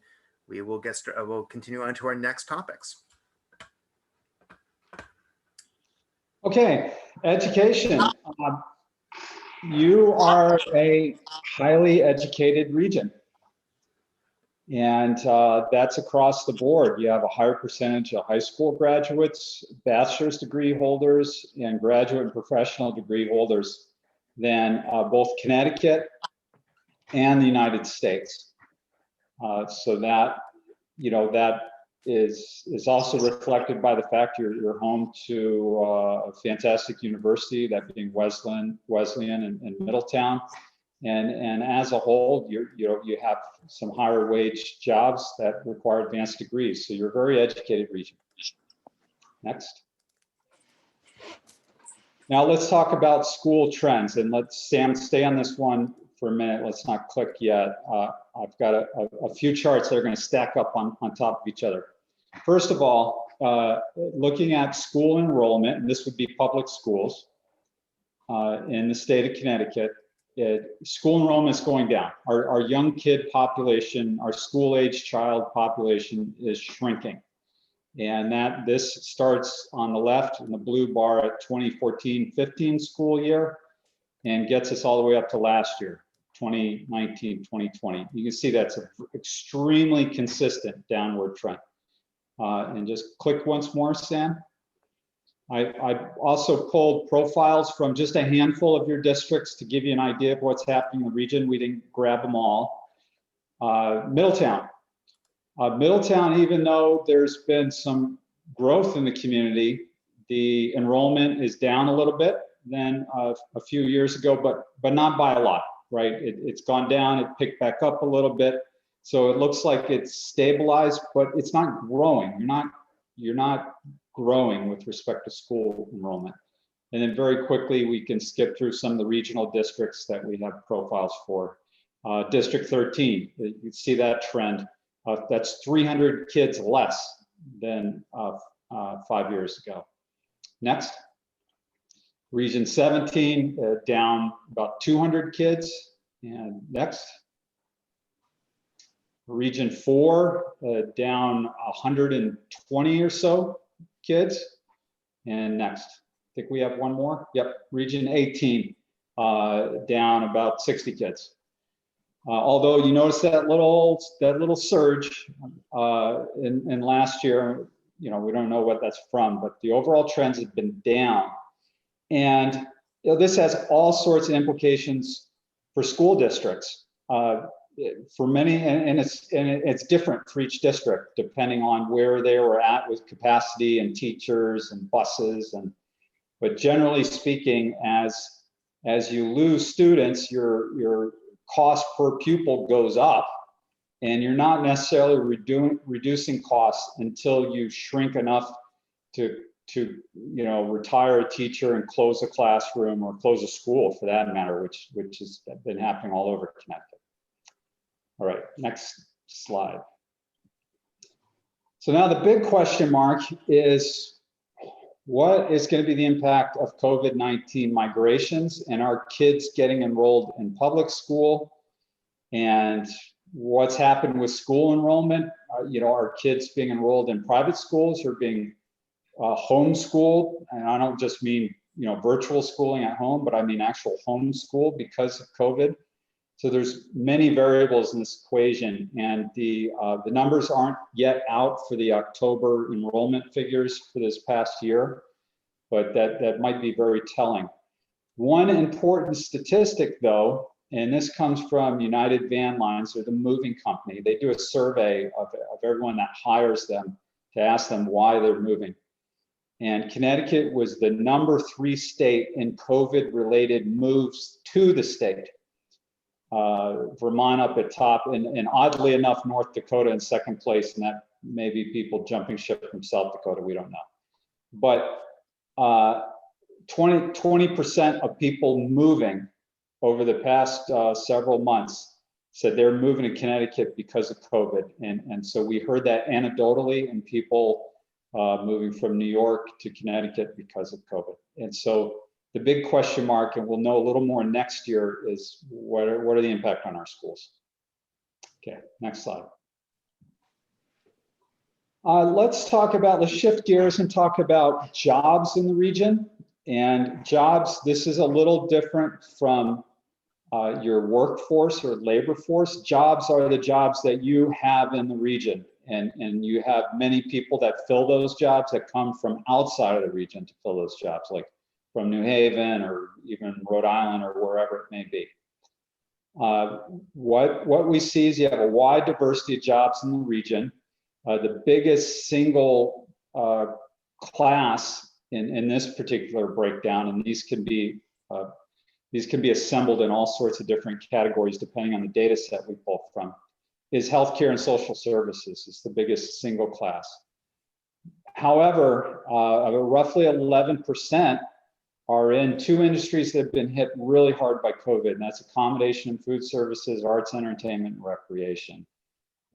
we will we'll continue on to our next topics. Okay, education. You are a highly educated region, and that's across the board. You have a higher percentage of high school graduates, bachelor's degree holders, and graduate and professional degree holders than both Connecticut and the United States. So that, that is also reflected by the fact you're home to a fantastic university, that being Wesleyan in Middletown. And as a whole, you have some higher wage jobs that require advanced degrees. So you're a very educated region. Next. Now let's talk about school trends, and let's, Sam, stay on this one for a minute. Let's not click yet. I've got a few charts that are going to stack up on top of each other. First of all, looking at school enrollment, and this would be public schools in the state of Connecticut. School enrollment is going down. Our young kid population, our school-age child population is shrinking. And this starts on the left in the blue bar at 2014-15 school year and gets us all the way up to last year, 2019-2020. You can see that's an extremely consistent downward trend. And just click once more, Sam. I also pulled profiles from just a handful of your districts to give you an idea of what's happening in the region. We didn't grab them all. Middletown. Middletown, even though there's been some growth in the community, the enrollment is down a little bit than a few years ago, but not by a lot, right? It's gone down, it picked back up a little bit. So it looks like it's stabilized, but it's not growing. You're not growing with respect to school enrollment. And then very quickly, we can skip through some of the regional districts that we have profiles for. District 13, you see that trend. That's 300 kids less than 5 years ago. Next. Region 17, down about 200 kids. And next. Region 4, down 120 or so kids. And next, I think we have one more. Yep, Region 18, down about 60 kids. Although you notice that little surge in last year, we don't know what that's from, but the overall trends have been down. And this has all sorts of implications for school districts. for many, and it's different for each district depending on where they were at with capacity and teachers and buses, but generally speaking, as you lose students, your cost per pupil goes up, and you're not necessarily reducing costs until you shrink enough to retire a teacher and close a classroom or close a school for that matter, which has been happening all over Connecticut. All right, next slide. So now the big question mark is, what is going to be the impact of COVID-19 migrations and our kids getting enrolled in public school, and what's happened with school enrollment? Are kids being enrolled in private schools or being homeschooled? And I don't just mean virtual schooling at home, but I mean actual homeschool because of COVID. So there's many variables in this equation, and the numbers aren't yet out for the October enrollment figures for this past year, but that might be very telling. One important statistic though, and this comes from United Van Lines, or the moving company. They do a survey of everyone that hires them to ask them why they're moving. And Connecticut was the #3 state in COVID-related moves to the state. Vermont up at top, and oddly enough, North Dakota in second place, and that may be people jumping ship from South Dakota, we don't know. But 20% of people moving over the past several months said they're moving to Connecticut because of COVID. And so we heard that anecdotally, and people moving from New York to Connecticut because of COVID. And so the big question mark, and we'll know a little more next year, is what are the impact on our schools? Okay, next slide. Let's shift gears and talk about jobs in the region. And jobs, this is a little different from your workforce or labor force. Jobs are the jobs that you have in the region. And you have many people that fill those jobs that come from outside of the region to fill those jobs, like from New Haven or even Rhode Island or wherever it may be. What we see is you have a wide diversity of jobs in the region. The biggest single class in this particular breakdown, and these can be assembled in all sorts of different categories depending on the data set we pull from, is healthcare and social services. It's the biggest single class. However, roughly 11% are in two industries that have been hit really hard by COVID, and that's accommodation and food services, arts, entertainment, and recreation.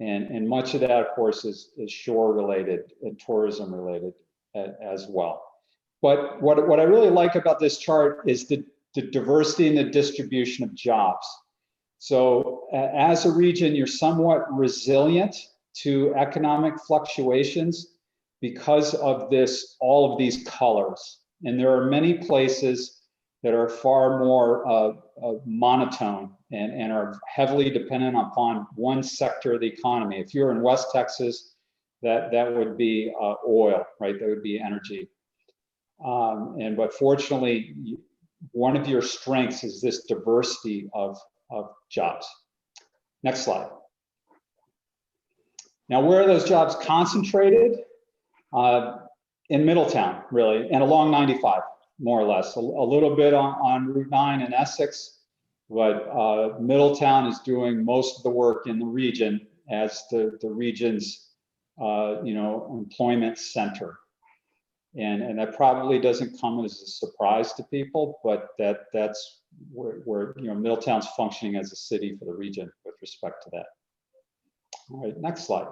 And much of that, of course, is shore related and tourism related as well. But what I really like about this chart is the diversity and the distribution of jobs. So as a region, you're somewhat resilient to economic fluctuations because of all of these colors. And there are many places that are far more monotone and are heavily dependent upon one sector of the economy. If you're in West Texas, that would be oil, right? That would be energy. But fortunately, one of your strengths is this diversity of jobs. Next slide. Now, where are those jobs concentrated? In Middletown, really, and along 95, more or less. A little bit on Route 9 in Essex, but Middletown is doing most of the work in the region as the region's employment center. And that probably doesn't come as a surprise to people, but that's where Middletown's functioning as a city for the region with respect to that. All right, next slide.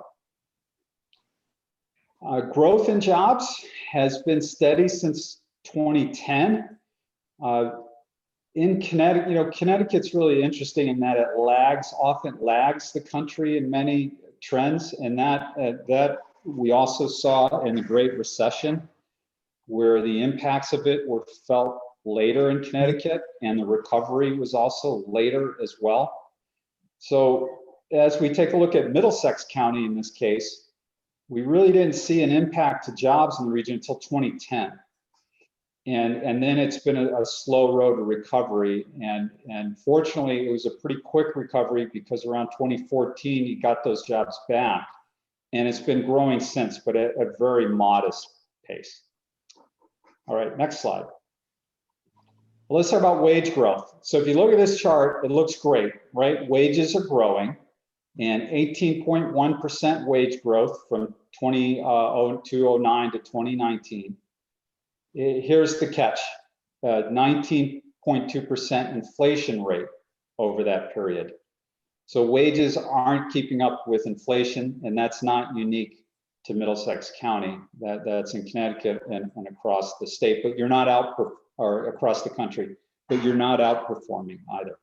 Growth in jobs has been steady since 2010. In Connecticut, Connecticut's really interesting in that it often lags the country in many trends, and that we also saw in the Great Recession, where the impacts of it were felt later in Connecticut, and the recovery was also later as well. So as we take a look at Middlesex County in this case, we really didn't see an impact to jobs in the region until 2010. And then it's been a slow road to recovery. And fortunately, it was a pretty quick recovery because around 2014, you got those jobs back. And it's been growing since, but at a very modest pace. All right, next slide. Well, let's talk about wage growth. So if you look at this chart, it looks great, right? Wages are growing, and 18.1% wage growth from 2009 to 2019. Here's the catch, 19.2% inflation rate over that period. So wages aren't keeping up with inflation, and that's not unique to Middlesex County. That's in Connecticut and across the state, but you're not or across the country, but you're not outperforming either.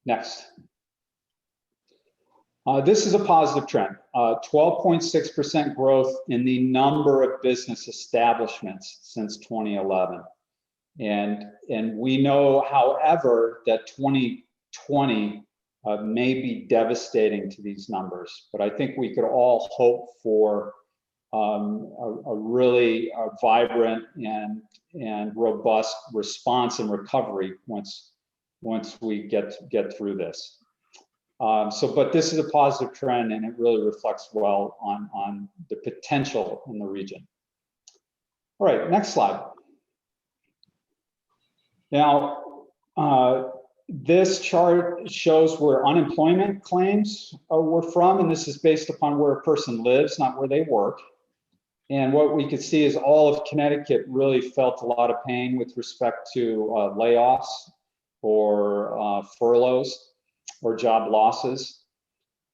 Next. This is a positive trend, 12.6% growth in the number of business establishments since 2011. And we know, however, that 2020 may be devastating to these numbers, but I think we could all hope for a really vibrant and robust response and recovery once we get through this. But this is a positive trend, and it really reflects well on the potential in the region. All right, next slide. Now, this chart shows where unemployment claims were from, and this is based upon where a person lives, not where they work. And what we could see is all of Connecticut really felt a lot of pain with respect to layoffs or furloughs or job losses.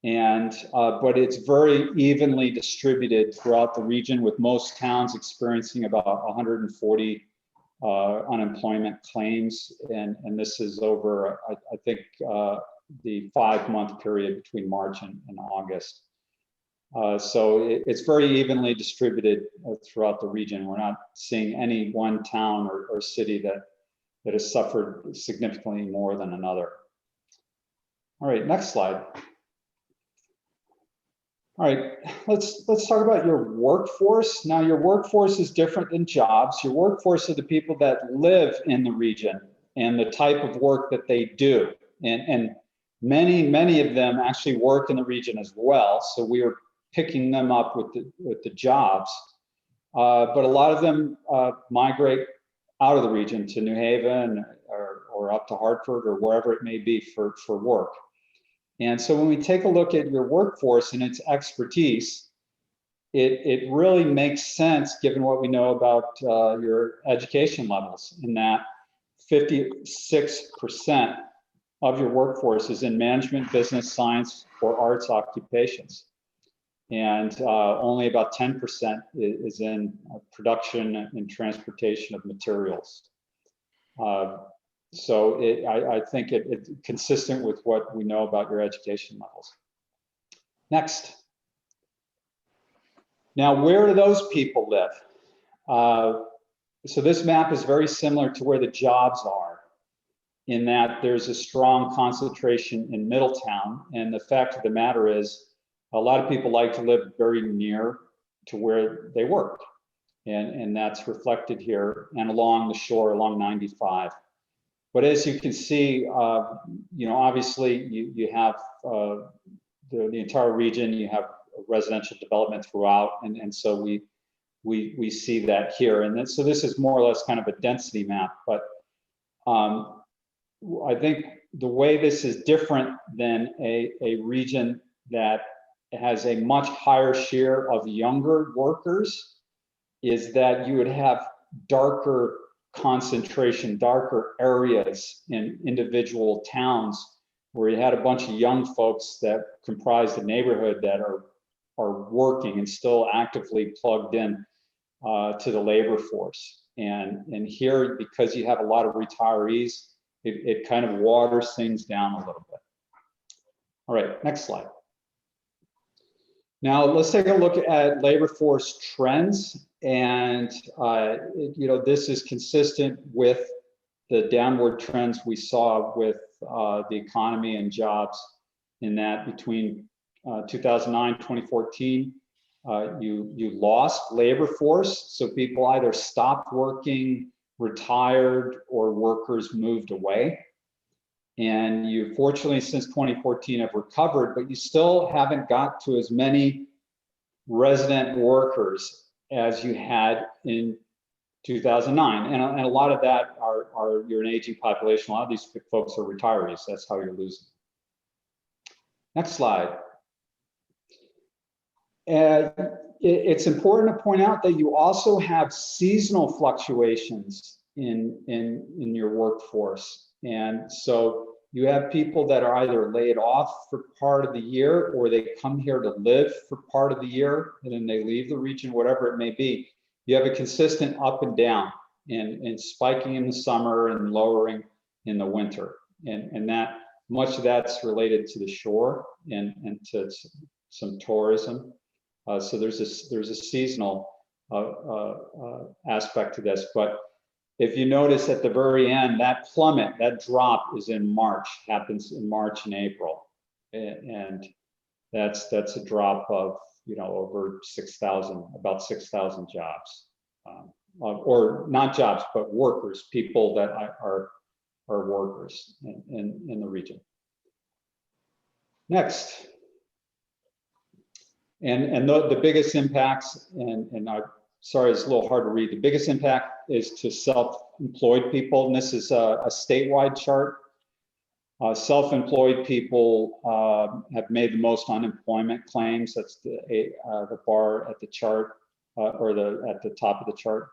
And but it's very evenly distributed throughout the region, with most towns experiencing about 140 unemployment claims, and this is over, I think, the 5-month period between March and August. So it's very evenly distributed throughout the region. We're not seeing any one town or city that has suffered significantly more than another. All right, next slide. All right, let's talk about your workforce. Now, your workforce is different than jobs. Your workforce are the people that live in the region and the type of work that they do. And many of them actually work in the region as well. So we are picking them up with the jobs. But a lot of them migrate out of the region to New Haven or up to Hartford or wherever it may be for work. And so when we take a look at your workforce and its expertise, it really makes sense given what we know about your education levels, in that 56% of your workforce is in management, business, science, or arts occupations. And only about 10% is in production and transportation of materials. So I think it's consistent with what we know about your education levels. Next. Now, where do those people live? So this map is very similar to where the jobs are, in that there's a strong concentration in Middletown. And the fact of the matter is, a lot of people like to live very near to where they work. And that's reflected here and along the shore, along 95. But as you can see, obviously you have the entire region, you have residential development throughout. And so we see that here. And then, so this is more or less kind of a density map, but I think the way this is different than a region that has a much higher share of younger workers is that you would have darker concentration, darker areas in individual towns where you had a bunch of young folks that comprise the neighborhood that are working and still actively plugged in to the labor force. And here, because you have a lot of retirees, it kind of waters things down a little bit. All right, next slide. Now let's take a look at labor force trends. And this is consistent with the downward trends we saw with the economy and jobs, in that between 2009, 2014, You lost labor force, so people either stopped working, retired, or workers moved away. And you fortunately since 2014 have recovered, but you still haven't got to as many resident workers as you had in 2009. And a lot of that are you're an aging population. A lot of these folks are retirees. That's how you're losing. Next slide. It's important to point out that you also have seasonal fluctuations in your workforce. And so you have people that are either laid off for part of the year, or they come here to live for part of the year and then they leave the region, whatever it may be. You have a consistent up and down, and spiking in the summer and lowering in the winter. And that much of that's related to the shore and to some tourism. So there's a seasonal aspect to this. But if you notice at the very end, that plummet, that drop is in March, happens in March and April. And that's a drop of, over 6,000, about 6,000 jobs. Or not jobs, but workers, people that are workers in the region. Next. And the biggest impacts, and I'm sorry, it's a little hard to read. The biggest impact is to self-employed people, and this is a statewide chart. Self-employed people have made the most unemployment claims. That's the bar at the chart, or at the top of the chart.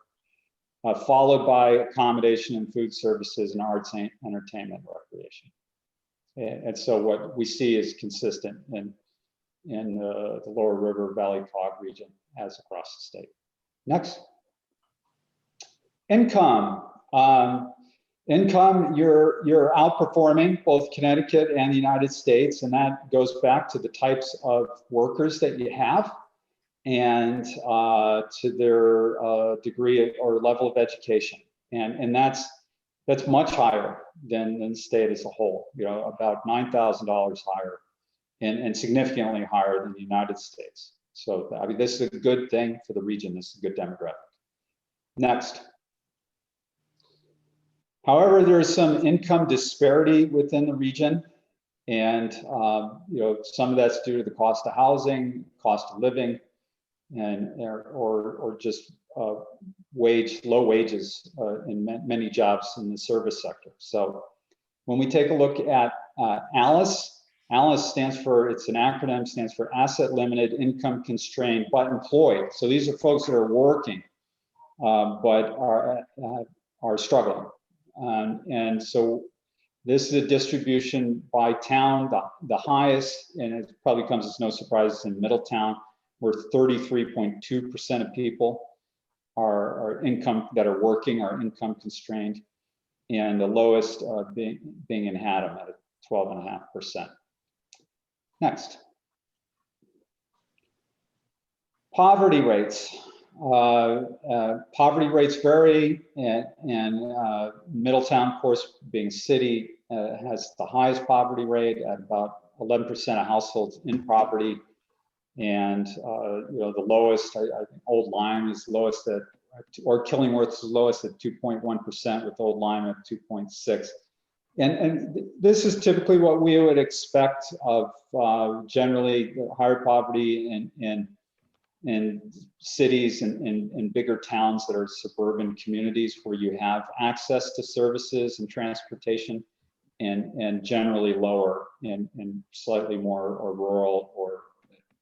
Followed by accommodation and food services and arts, entertainment, recreation. And so what we see is consistent in the lower River Valley COG region as across the state. Next. Income. Income, you're outperforming both Connecticut and the United States, and that goes back to the types of workers that you have and to their degree or level of education. And that's much higher than the state as a whole, about $9,000 higher and significantly higher than the United States. So, I mean, this is a good thing for the region. This is a good demographic. Next. However, there is some income disparity within the region. And, some of that's due to the cost of housing, cost of living, and or just low wages in many jobs in the service sector. So when we take a look at ALICE stands for, it's an acronym, stands for Asset Limited, Income Constrained, but Employed. So these are folks that are working, but are struggling. And so this is a distribution by town. The highest, and it probably comes as no surprise, in Middletown, where 33.2% of people are income that are working are income constrained, and the lowest being in Haddam at 12.5%. Next. Poverty rates. Poverty rates vary, and Middletown, of course, being a city, has the highest poverty rate at about 11% of households in poverty. And the lowest, I think Old Lyme is lowest at, or Killingworth is lowest at 2.1%, with Old Lyme at 2.6%. And this is typically what we would expect of generally higher poverty in cities and in bigger towns that are suburban communities where you have access to services and transportation, and generally lower in slightly more or rural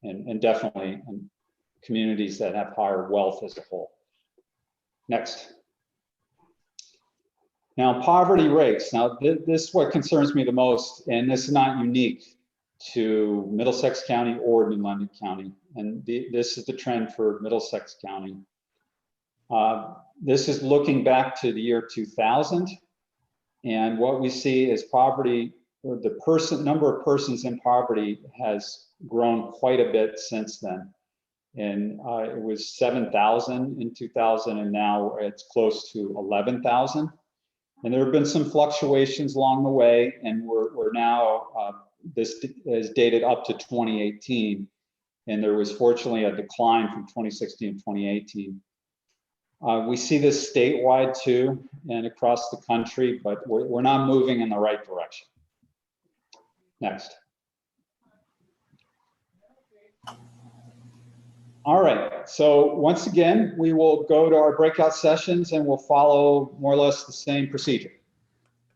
and definitely in communities that have higher wealth as a whole. Next. Now, poverty rates. Now, this is what concerns me the most, and this is not unique to Middlesex County or New London County. And this is the trend for Middlesex County. This is looking back to the year 2000. And what we see is poverty, or the number of persons in poverty has grown quite a bit since then. And it was 7,000 in 2000, and now it's close to 11,000. And there have been some fluctuations along the way, and we're now, this is dated up to 2018. and there was fortunately a decline from 2016 to 2018. We see this statewide too and across the country, but we're not moving in the right direction. Next. All right, so once again, we will go to our breakout sessions and we'll follow more or less the same procedure.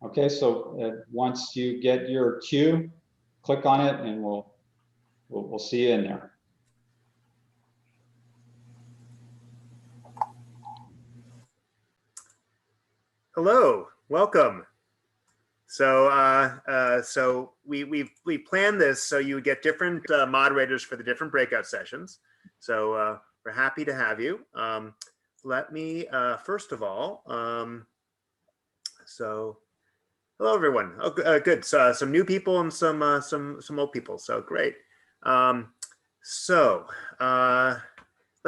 Okay, so once you get your cue, click on it and we'll see you in there. Hello, welcome. So we planned this so you would get different moderators for the different breakout sessions. So we're happy to have you. Let me first of all, so hello everyone. Oh, good. So some new people and some old people. So great. Let's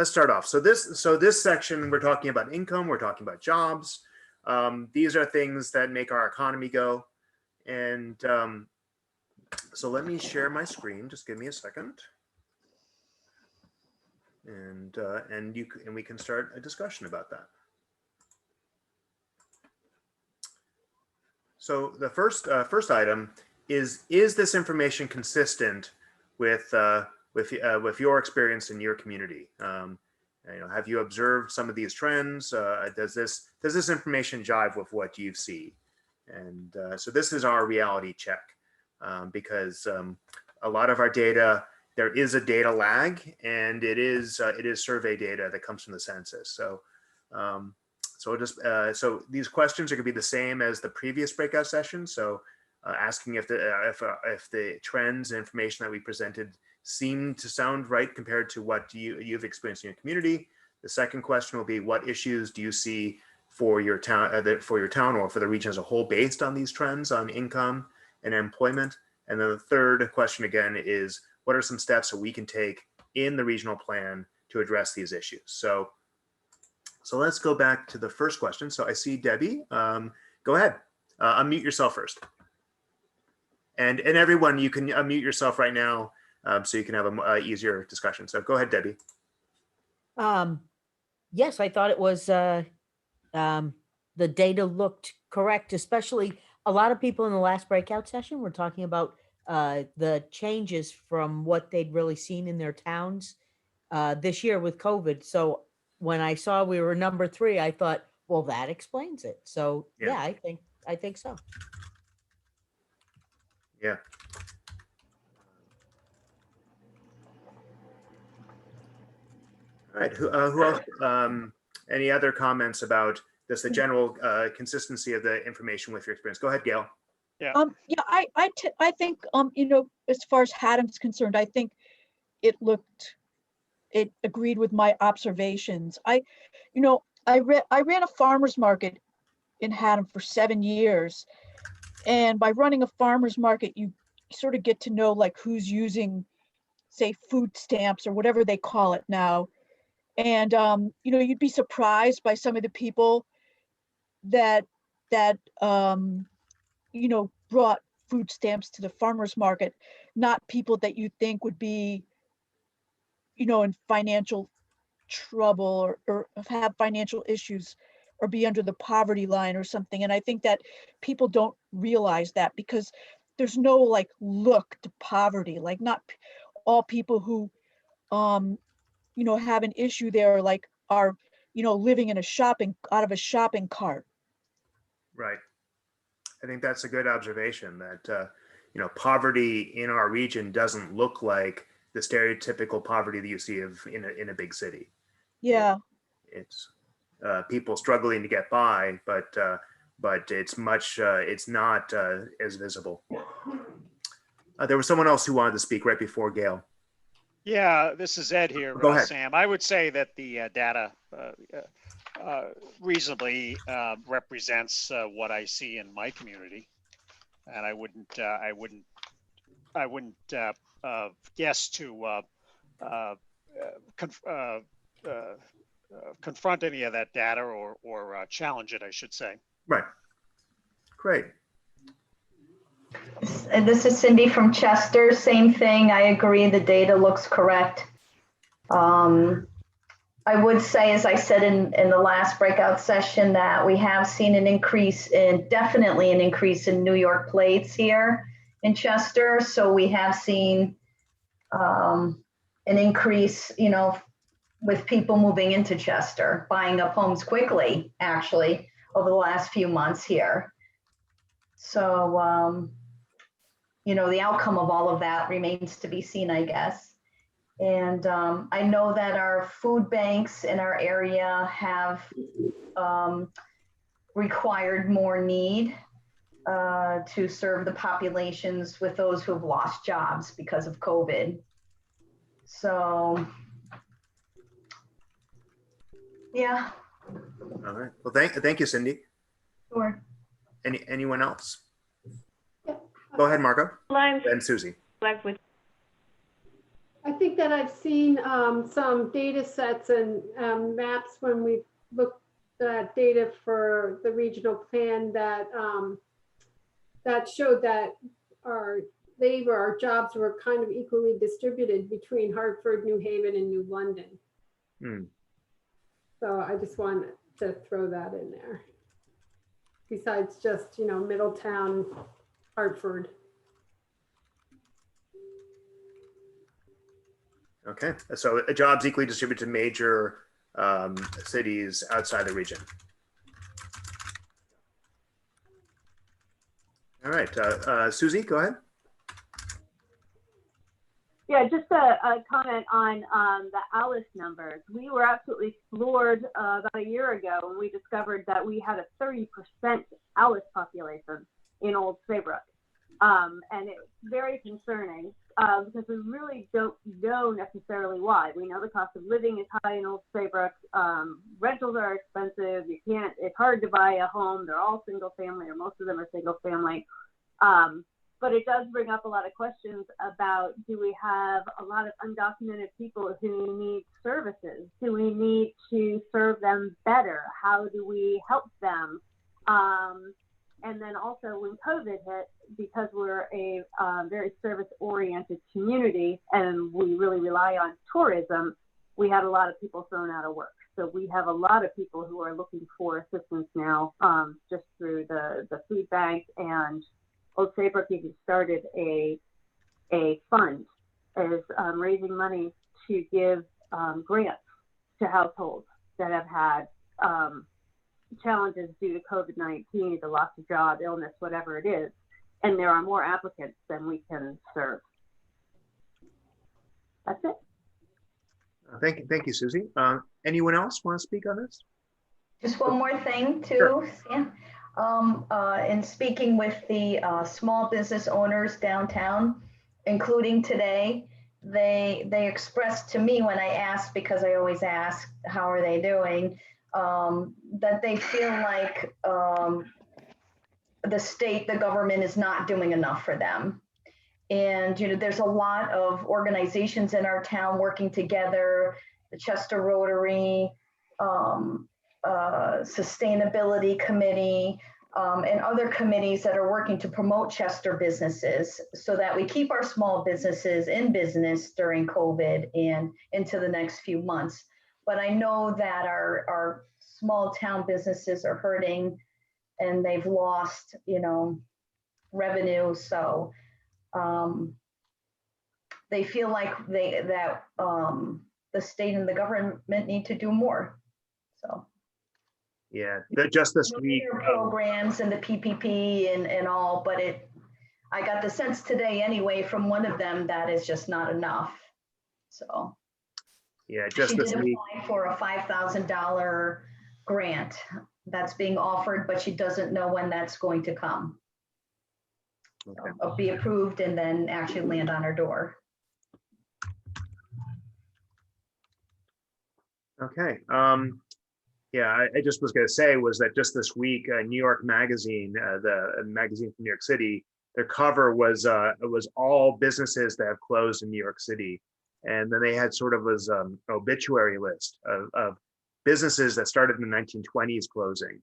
start off. So this section we're talking about income. We're talking about jobs. These are things that make our economy go. And so let me share my screen. Just give me a second. And we can start a discussion about that. So the first item is this information consistent with your experience in your community? Have you observed some of these trends? Does this information jive with what you see? And so this is our reality check, because a lot of our data, there is a data lag, and it is survey data that comes from the census. So so these questions are going to be the same as the previous breakout session. So asking if the trends and information that we presented seem to sound right compared to what you've experienced in your community. The second question will be, what issues do you see for your town, or for the region as a whole, based on these trends on income and employment? And then the third question again is, what are some steps that we can take in the regional plan to address these issues? So let's go back to the first question. So I see Debbie. Go ahead, unmute yourself first. And everyone, you can unmute yourself right now, so you can have an easier discussion. So go ahead, Debbie. Yes, I thought it was, the data looked correct, especially a lot of people in the last breakout session were talking about the changes from what they'd really seen in their towns this year with COVID. So when I saw we were number 3, I thought, well, that explains it. So yeah, I think so. Yeah. All right, who else? Any other comments about just the general consistency of the information with your experience? Go ahead, Gail. Yeah. I think as far as Hatham's concerned, I think it agreed with my observations. I ran a farmer's market in Hatham for 7 years, and by running a farmer's market, you sort of get to know like who's using, say, food stamps or whatever they call it now. And you'd be surprised by some of the people that brought food stamps to the farmers market, not people that you think would be in financial trouble or have financial issues or be under the poverty line or something. And I think that people don't realize that, because there's no like look to poverty. Like not all people who have an issue there like are living in out of a shopping cart. Right. I think that's a good observation, that poverty in our region doesn't look like the stereotypical poverty that you see in a big city. Yeah. It's people struggling to get by, but it's not as visible. There was someone else who wanted to speak right before Gail. Yeah, this is Ed here, Go ahead. Sam. I would say that the data reasonably represents what I see in my community, and I wouldn't guess to confront any of that data or challenge it, I should say. Right. Great. This is Cindy from Chester. Same thing. I agree. The data looks correct. I would say, as I said in the last breakout session, that we have seen an increase definitely an increase in New York plates here in Chester. So we have seen an increase, with people moving into Chester, buying up homes quickly, actually, over the last few months here. So, the outcome of all of that remains to be seen, I guess. And I know that our food banks in our area have required more need to serve the populations with those who have lost jobs because of COVID. So, yeah. All right. Well, thank you, Cindy. Sure. Anyone else? Go ahead, Marco. And Susie. I think that I've seen some data sets and maps when we looked at data for the regional plan that that showed that our jobs were kind of equally distributed between Hartford, New Haven, and New London. So I just wanted to throw that in there. Besides just, Middletown, Hartford. Okay, so jobs equally distributed to major cities outside the region. All right, Susie, go ahead. Yeah, just a comment on the ALICE numbers. We were absolutely floored about a year ago when we discovered that we had a 30% ALICE population in Old Saybrook. And it's very concerning because we really don't know necessarily why. We know the cost of living is high in Old Saybrook. Rentals are expensive. It's hard to buy a home. They're all single family, or most of them are single family. But it does bring up a lot of questions about, do we have a lot of undocumented people who need services? Do we need to serve them better? How do we help them? And then also when COVID hit, because we're a very service-oriented community and we really rely on tourism, we had a lot of people thrown out of work. So we have a lot of people who are looking for assistance now, just through the food bank. And Old Saybrook even started a fund as raising money to give grants to households that have had challenges due to COVID-19, the loss of job, illness, whatever it is. And there are more applicants than we can serve. That's it. Thank you, Susie. Anyone else want to speak on this? Just one more thing too, Sure. Sam. In speaking with the small business owners downtown, including today, they expressed to me when I asked, because I always ask, how are they doing, that they feel like the government is not doing enough for them. And, there's a lot of organizations in our town working together, the Chester Rotary, Sustainability Committee, and other committees that are working to promote Chester businesses so that we keep our small businesses in business during COVID and into the next few months. But I know that our small town businesses are hurting and they've lost, revenue. So they feel like the state and the government need to do more. So. Yeah, just this week. Programs and the PPP and all, but I got the sense today anyway from one of them that is just not enough. So. Yeah, just this week. She did apply for a $5,000 grant that's being offered, but she doesn't know when that's going to come. Okay. So it'll be approved and then actually land on her door. Okay. Yeah, I just was going to say was that just this week, New York Magazine, the magazine from New York City, their cover was all businesses that have closed in New York City. And then they had sort of this obituary list of businesses that started in the 1920s closing,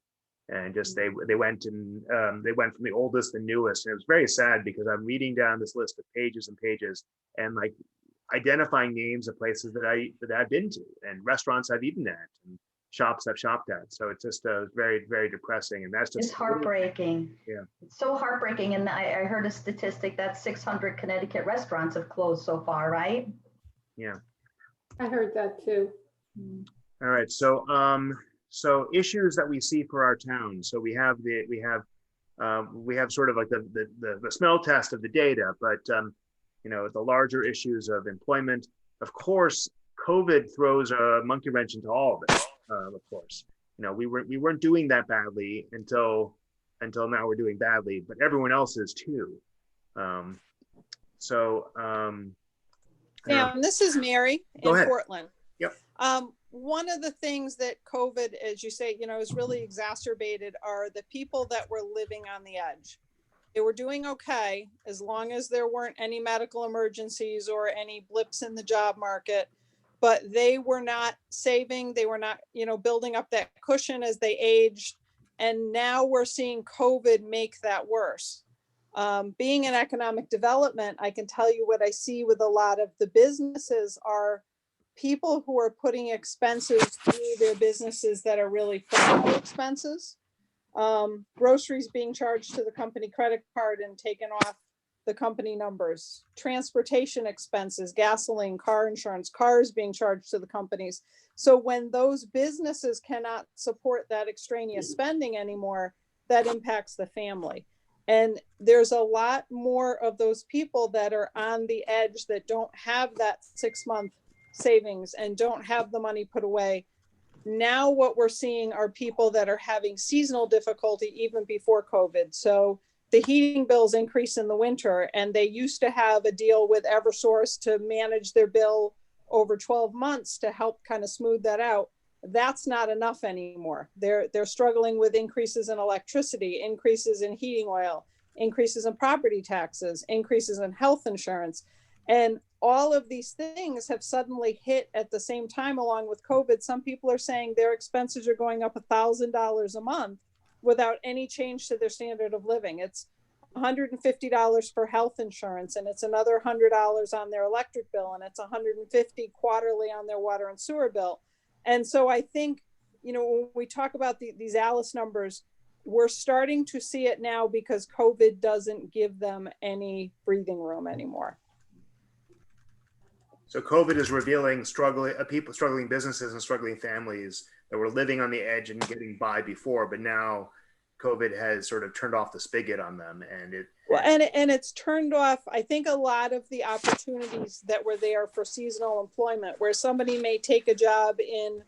and just they went from the oldest to newest. And it was very sad because I'm reading down this list of pages and pages, and like identifying names of places that I've been to, and restaurants I've eaten at, and shops I've shopped at. So it's just very, very depressing. And that's just It's heartbreaking. Yeah. It's so heartbreaking. And I heard a statistic that 600 Connecticut restaurants have closed so far, right? Yeah. I heard that too. All right. So so issues that we see for our town. So we have sort of like the smell test of the data, but you know, the larger issues of employment. Of course, COVID throws a monkey wrench into all of it. Of course, you know, we weren't doing that badly until now we're doing badly, but everyone else is too. Yeah, this is Mary Go in ahead. Portland. Yep. One of the things that COVID, as you say, you know, has really exacerbated are the people that were living on the edge. They were doing okay as long as there weren't any medical emergencies or any blips in the job market, but they were not saving. They were not, you know, building up that cushion as they aged. And now we're seeing COVID make that worse. Being in economic development, I can tell you what I see with a lot of the businesses are people who are putting expenses through their businesses that are really fragile expenses. Groceries being charged to the company credit card and taken off the company numbers, transportation expenses, gasoline, car insurance, cars being charged to the companies. So when those businesses cannot support that extraneous spending anymore, that impacts the family. And there's a lot more of those people that are on the edge that don't have that 6-month savings and don't have the money put away. Now what we're seeing are people that are having seasonal difficulty even before COVID. So the heating bills increase in the winter, and they used to have a deal with Eversource to manage their bill over 12 months to help kind of smooth that out. That's not enough anymore. They're struggling with increases in electricity, increases in heating oil, increases in property taxes, increases in health insurance. And all of these things have suddenly hit at the same time along with COVID. Some people are saying their expenses are going up $1,000 a month without any change to their standard of living. It's $150 for health insurance, and it's another $100 on their electric bill, and it's $150 quarterly on their water and sewer bill. And so I think, you know, when we talk about these Alice numbers, we're starting to see it now because COVID doesn't give them any breathing room anymore. So COVID is revealing struggling businesses and struggling families that were living on the edge and getting by before, but now COVID has sort of turned off the spigot on them, and it's turned off, I think, a lot of the opportunities that were there for seasonal employment, where somebody may take a job in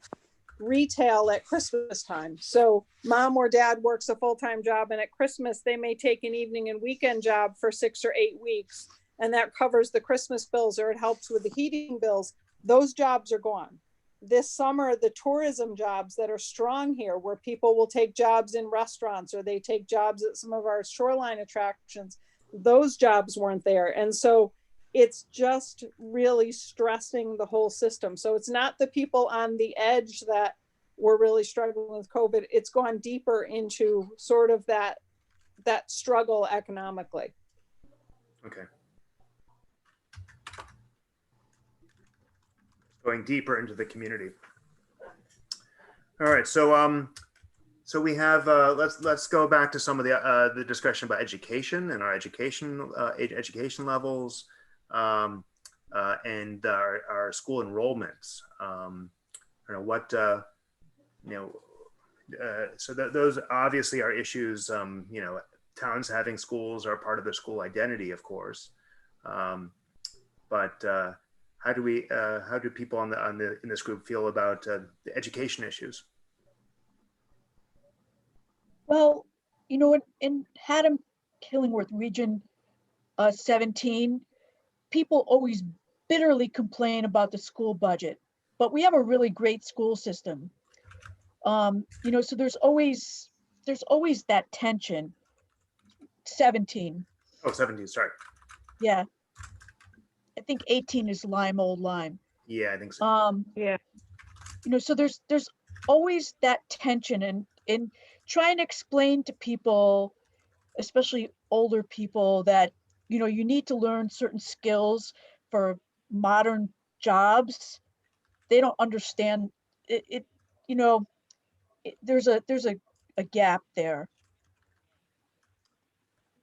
retail at Christmas time. So mom or dad works a full-time job, and at Christmas they may take an evening and weekend job for 6 or 8 weeks, and that covers the Christmas bills, or it helps with the heating bills. Those jobs are gone. This summer, the tourism jobs that are strong here, where people will take jobs in restaurants or they take jobs at some of our shoreline attractions, those jobs weren't there. And so it's just really stressing the whole system. So it's not the people on the edge that were really struggling with COVID. It's gone deeper into sort of that struggle economically. Okay. Going deeper into the community. All right, so so we have let's go back to some of the discussion about education and our education levels and our school enrollments. You know what so those obviously are issues. You know, towns having schools are part of their school identity, of course, but how do people in this group feel about the education issues? Well, you know, in Haddam-Killingworth Region 17, people always bitterly complain about the school budget, but we have a really great school system. You know, so there's always that tension. 17. Oh, 17, sorry. Yeah. I think 18 is Old Lyme. Yeah, I think so. Yeah. You know, so there's always that tension, and in trying to explain to people, especially older people, that, you know, you need to learn certain skills for modern jobs, they don't understand it, you know, there's a gap there.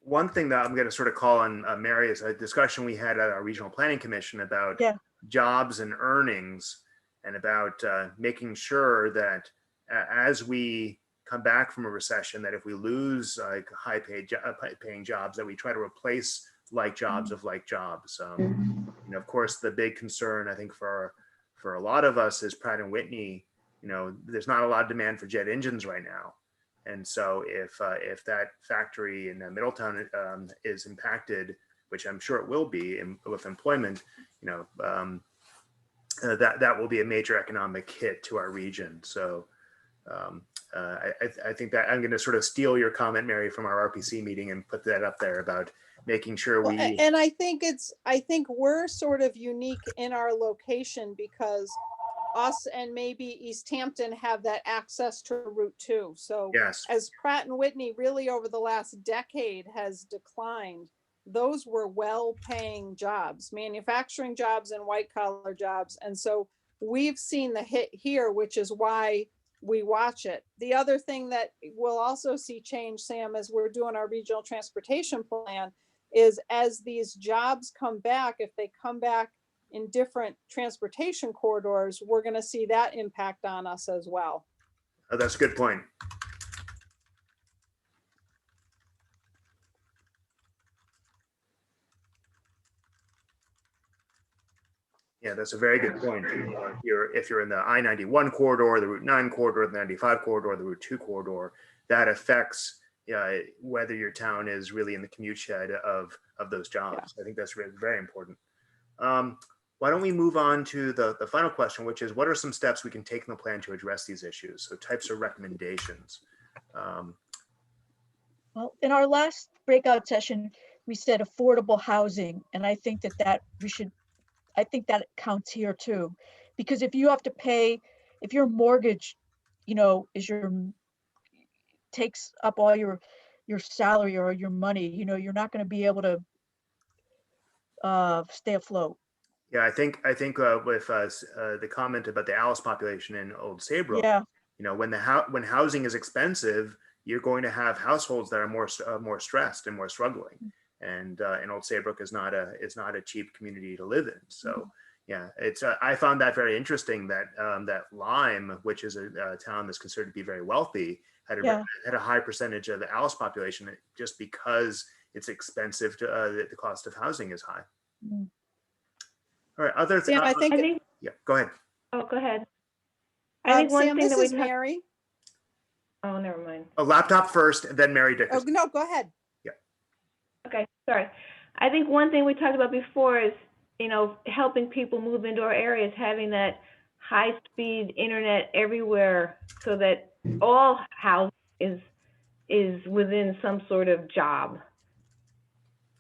One thing that I'm going to sort of call on Mary is a discussion we had at our regional planning commission about jobs and earnings, and about making sure that as we come back from a recession, that if we lose like high paying jobs, that we try to replace like jobs of like jobs. You know, of course, the big concern I think for a lot of us is Pratt and Whitney. You know, there's not a lot of demand for jet engines right now. And so if that factory in Middletown is impacted, which I'm sure it will be with employment, you know, that will be a major economic hit to our region. So I think that I'm going to sort of steal your comment, Mary, from our RPC meeting and put that up there about making sure we. And I think we're sort of unique in our location because us and maybe East Hampton have that access to Route 2. So yes, as Pratt and Whitney really over the last decade has declined, those were well-paying jobs, manufacturing jobs and white collar jobs. And so we've seen the hit here, which is why we watch it. The other thing that we'll also see change, Sam, as we're doing our regional transportation plan, is as these jobs come back, if they come back in different transportation corridors, we're going to see that impact on us as well. Oh, that's a good point. Yeah, that's a very good point. If you're in the I-91 corridor, the Route 9 corridor, the 95 corridor, the Route 2 corridor, that affects whether your town is really in the commute shed of those jobs. I think that's really very important. Why don't we move on to the final question, which is, what are some steps we can take in the plan to address these issues? So types of recommendations. Well, in our last breakout session, we said affordable housing, and I think that I think that counts here too, because if you have to pay, if your mortgage, you know, takes up all your salary or your money, you know, you're not going to be able to stay afloat. Yeah, I think with the comment about the Alice population in Old Saybrook, you know, when housing is expensive, you're going to have households that are more stressed and more struggling. And Old Saybrook is not a cheap community to live in. So yeah, it's I found that very interesting that that Lyme, which is a town that's considered to be very wealthy, had a high percentage of the Alice population just because it's expensive to the cost of housing is high. All right, other Sam, I think yeah, go ahead. Oh, go ahead. I think one Sam, thing this that we is Mary. Oh, never mind. A laptop first, and then Mary Dickerson. Oh, no, go ahead. Yeah. Okay, sorry. I think one thing we talked about before is, you know, helping people move into our areas, having that high-speed internet everywhere so that all housing is within some sort of job.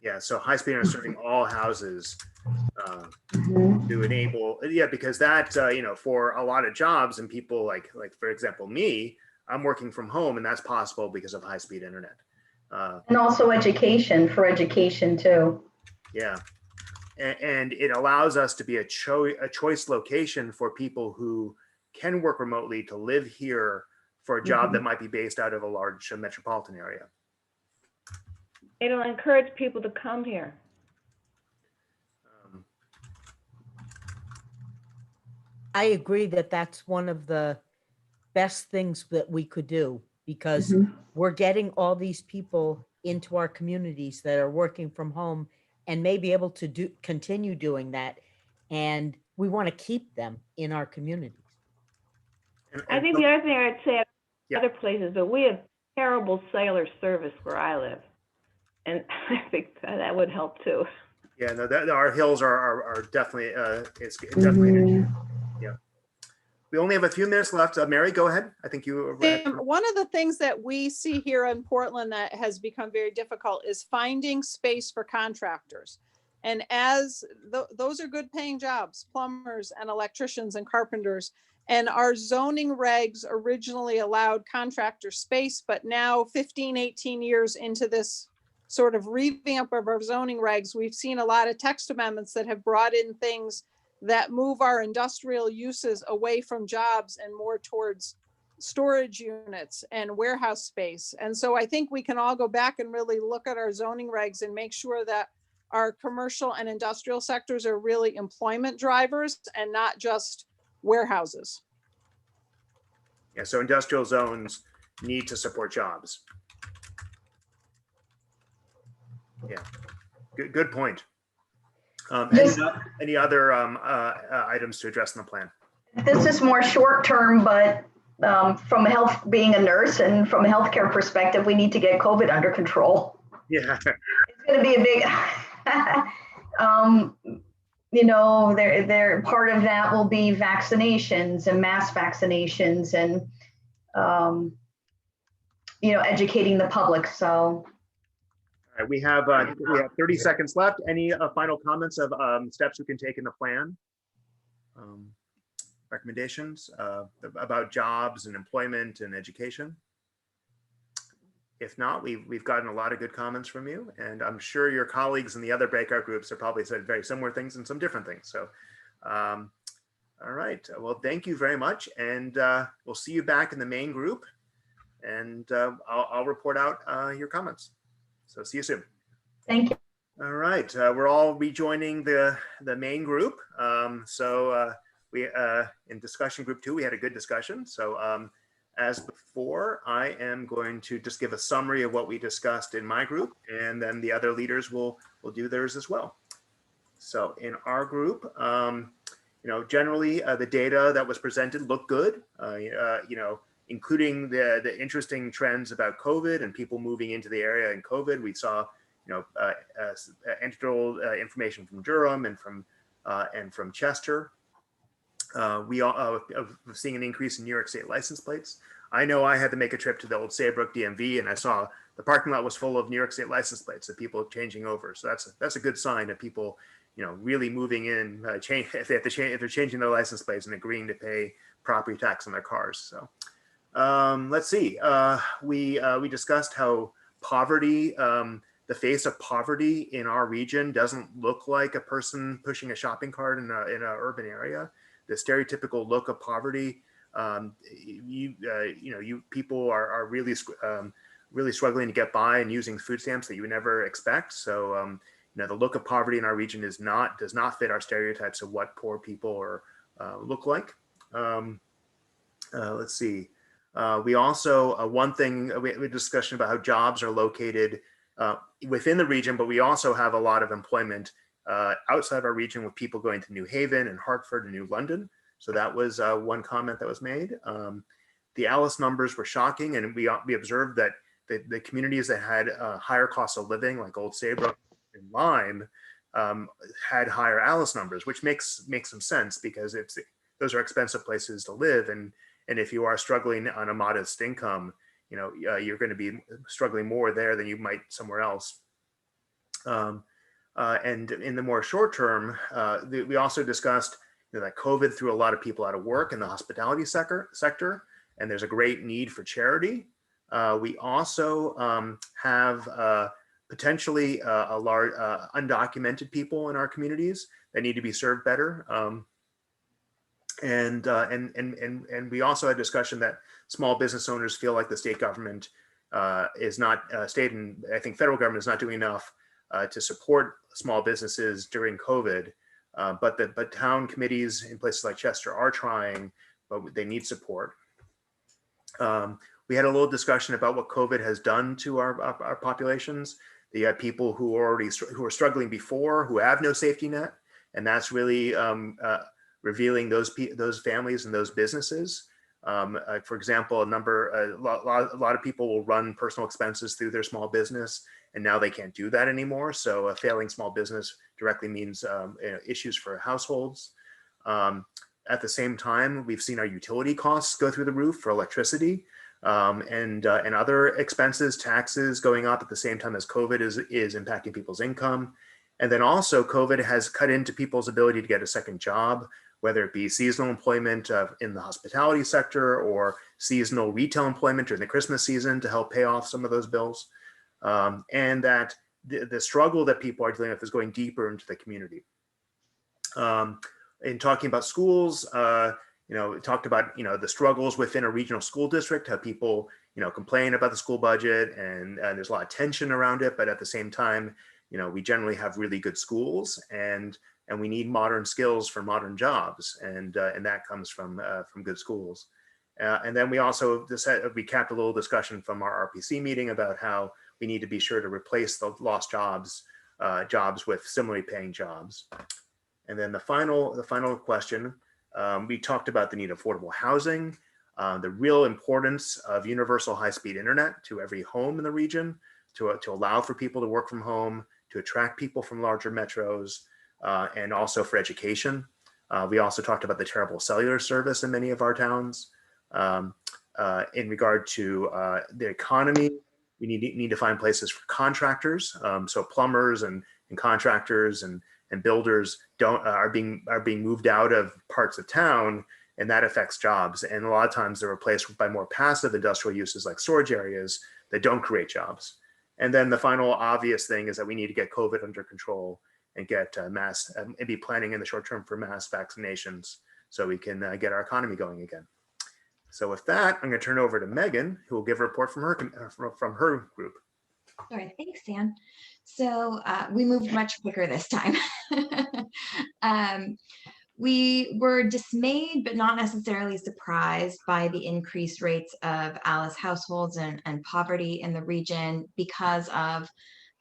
Yeah, so high-speed internet serving all houses to enable, because that, you know, for a lot of jobs and people like for example, me, I'm working from home, and that's possible because of high-speed internet. And also education, for education too. Yeah, and it allows us to be a choice location for people who can work remotely to live here for a job that might be based out of a large metropolitan area. It'll encourage people to come here. I agree that that's one of the best things that we could do, because we're getting all these people into our communities that are working from home and may be able to continue doing that. And we want to keep them in our communities. I think the other thing I'd say other places, but we have terrible cellular service where I live. And I think that would help too. Yeah, no, our hills are definitely, it's definitely an issue. Yeah. We only have a few minutes left. Mary, go ahead. I think you. One of the things that we see here in Portland that has become very difficult is finding space for contractors. And as those are good paying jobs, plumbers and electricians and carpenters. And our zoning regs originally allowed contractor space, but now 15, 18 years into this sort of revamp of our zoning regs, we've seen a lot of text amendments that have brought in things that move our industrial uses away from jobs and more towards storage units and warehouse space. And so I think we can all go back and really look at our zoning regs and make sure that our commercial and industrial sectors are really employment drivers and not just warehouses. Yeah, so industrial zones need to support jobs. Yeah, good point. Any other items to address in the plan? This is more short term, but from health, being a nurse and from a healthcare perspective, we need to get COVID under control. Yeah, it's going to be a big. You know, there part of that will be vaccinations and mass vaccinations and you know, educating the public. So. All right, we have 30 seconds left. Any final comments of steps we can take in the plan? Recommendations about jobs and employment and education? If not, we've gotten a lot of good comments from you, and I'm sure your colleagues in the other breakout groups have probably said very similar things and some different things. So, all right. Well, thank you very much, and we'll see you back in the main group, and I'll report out your comments. So see you soon. Thank you. All right, we're all rejoining the main group. We in discussion group 2, we had a good discussion. So as before, I am going to just give a summary of what we discussed in my group, and then the other leaders will do theirs as well. So in our group, you know, generally the data that was presented looked good. You know, including the interesting trends about COVID and people moving into the area in COVID. We saw, you know, anecdotal information from Durham and from Chester. We are seeing an increase in New York State license plates. I know I had to make a trip to the old Saybrook DMV, and I saw the parking lot was full of New York State license plates of people changing over. So that's a good sign of people, you know, really moving in. If they have to change, if they're changing their license plates and agreeing to pay property tax on their cars. So let's see. We discussed how poverty, the face of poverty in our region doesn't look like a person pushing a shopping cart in an urban area. The stereotypical look of poverty, you know, people are really really struggling to get by and using food stamps that you would never expect. So you know, the look of poverty in our region does not fit our stereotypes of what poor people look like. Let's see. We also one thing we had a discussion about how jobs are located within the region, but we also have a lot of employment outside our region with people going to New Haven and Hartford and New London. So that was one comment that was made. The Alice numbers were shocking, and we observed that the communities that had higher costs of living, like Old Saybrook and Lyme, had higher Alice numbers, which makes some sense because those are expensive places to live, and if you are struggling on a modest income, you know, you're going to be struggling more there than you might somewhere else. And in the more short term, we also discussed, you know, that COVID threw a lot of people out of work in the hospitality sector, and there's a great need for charity. We also have potentially a large undocumented people in our communities that need to be served better. And we also had a discussion that small business owners feel like the state government is not state and I think federal government is not doing enough to support small businesses during COVID, but town committees in places like Chester are trying, but they need support. We had a little discussion about what COVID has done to our populations. You have people who are struggling before, who have no safety net, and that's really revealing those families and those businesses. For example, a lot of people will run personal expenses through their small business, and now they can't do that anymore. So a failing small business directly means issues for households. At the same time, we've seen our utility costs go through the roof for electricity and other expenses, taxes going up at the same time as COVID is impacting people's income. And then also COVID has cut into people's ability to get a second job, whether it be seasonal employment in the hospitality sector or seasonal retail employment during the Christmas season to help pay off some of those bills. and that the struggle that people are dealing with is going deeper into the community. In talking about schools, we talked about, the struggles within a regional school district, how people, complain about the school budget and there's a lot of tension around it, but at the same time, we generally have really good schools and we need modern skills for modern jobs, and that comes from good schools. And then we also recapped a little discussion from our RPC meeting about how we need to be sure to replace the lost jobs with similarly paying jobs. And then the final question, we talked about the need of affordable housing, the real importance of universal high-speed internet to every home in the region, to allow for people to work from home, to attract people from larger metros, and also for education. We also talked about the terrible cellular service in many of our towns. In regard to the economy, we need to find places for contractors. So plumbers and contractors and builders are being moved out of parts of town, and that affects jobs. And a lot of times they're replaced by more passive industrial uses like storage areas that don't create jobs. And then the final obvious thing is that we need to get COVID under control and get mass and be planning in the short term for mass vaccinations so we can get our economy going again. So with that, I'm going to turn over to Megan, who will give a report from her group. All right, thanks, Dan. So we moved much quicker this time. We were dismayed, but not necessarily surprised by the increased rates of ALICE households and poverty in the region because of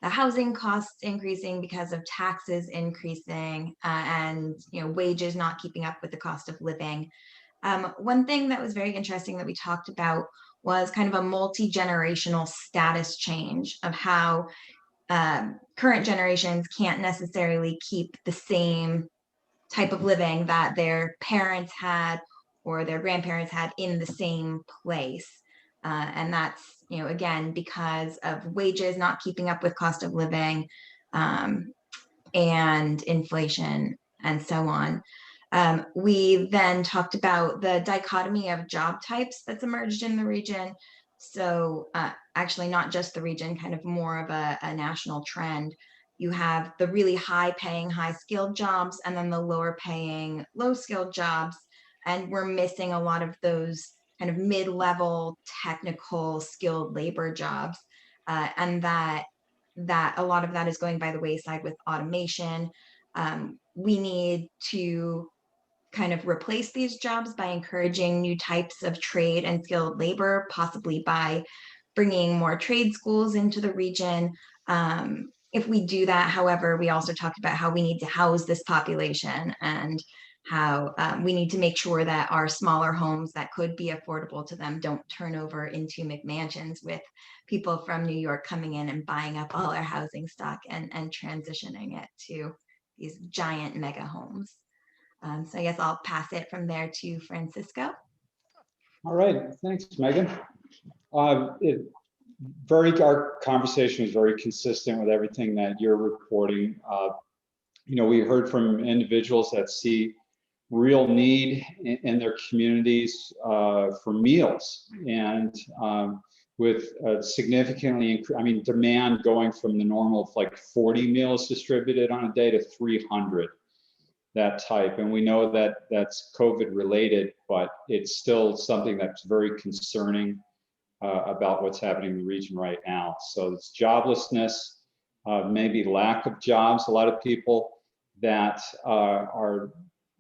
the housing costs increasing, because of taxes increasing, and wages not keeping up with the cost of living. One thing that was very interesting that we talked about was kind of a multi-generational status change of how current generations can't necessarily keep the same type of living that their parents had or their grandparents had in the same place. And that's, again, because of wages not keeping up with cost of living and inflation and so on. We then talked about the dichotomy of job types that's emerged in the region. So actually not just the region, kind of more of a national trend. You have the really high paying, high skilled jobs, and then the lower paying, low skilled jobs. And we're missing a lot of those kind of mid-level technical skilled labor jobs. And that a lot of that is going by the wayside with automation. We need to kind of replace these jobs by encouraging new types of trade and skilled labor, possibly by bringing more trade schools into the region. If we do that, however, we also talked about how we need to house this population and how we need to make sure that our smaller homes that could be affordable to them don't turn over into McMansions with people from New York coming in and buying up all our housing stock and transitioning it to these giant mega homes. So I guess I'll pass it from there to Francisco. All right, thanks, Megan. Our conversation was very consistent with everything that you're reporting. We heard from individuals that see real need in their communities for meals, and with significantly, demand going from the normal of like 40 meals distributed on a day to 300. That type, and we know that that's COVID related, but it's still something that's very concerning about what's happening in the region right now. So it's joblessness, maybe lack of jobs. A lot of people that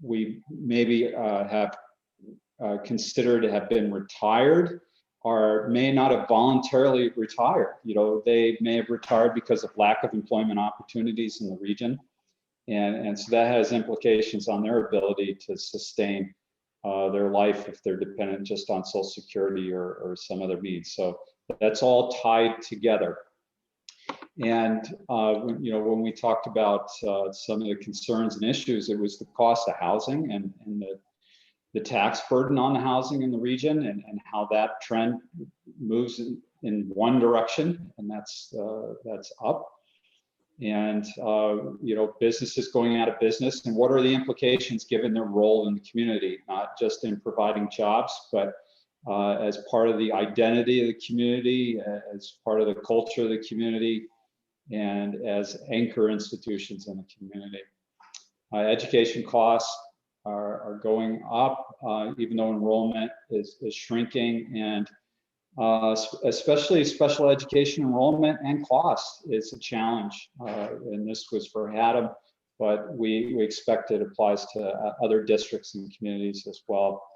we maybe have considered to have been retired or may not have voluntarily retired. They may have retired because of lack of employment opportunities in the region. And so that has implications on their ability to sustain their life if they're dependent just on Social Security or some other needs. So that's all tied together. And when we talked about some of the concerns and issues, it was the cost of housing and the tax burden on the housing in the region, and how that trend moves in one direction, and that's up. And businesses going out of business, and what are the implications given their role in the community, not just in providing jobs, but as part of the identity of the community, as part of the culture of the community, and as anchor institutions in the community. Education costs are going up, even though enrollment is shrinking, and especially special education enrollment and cost is a challenge. And this was for Haddam, but we expect it applies to other districts and communities as well.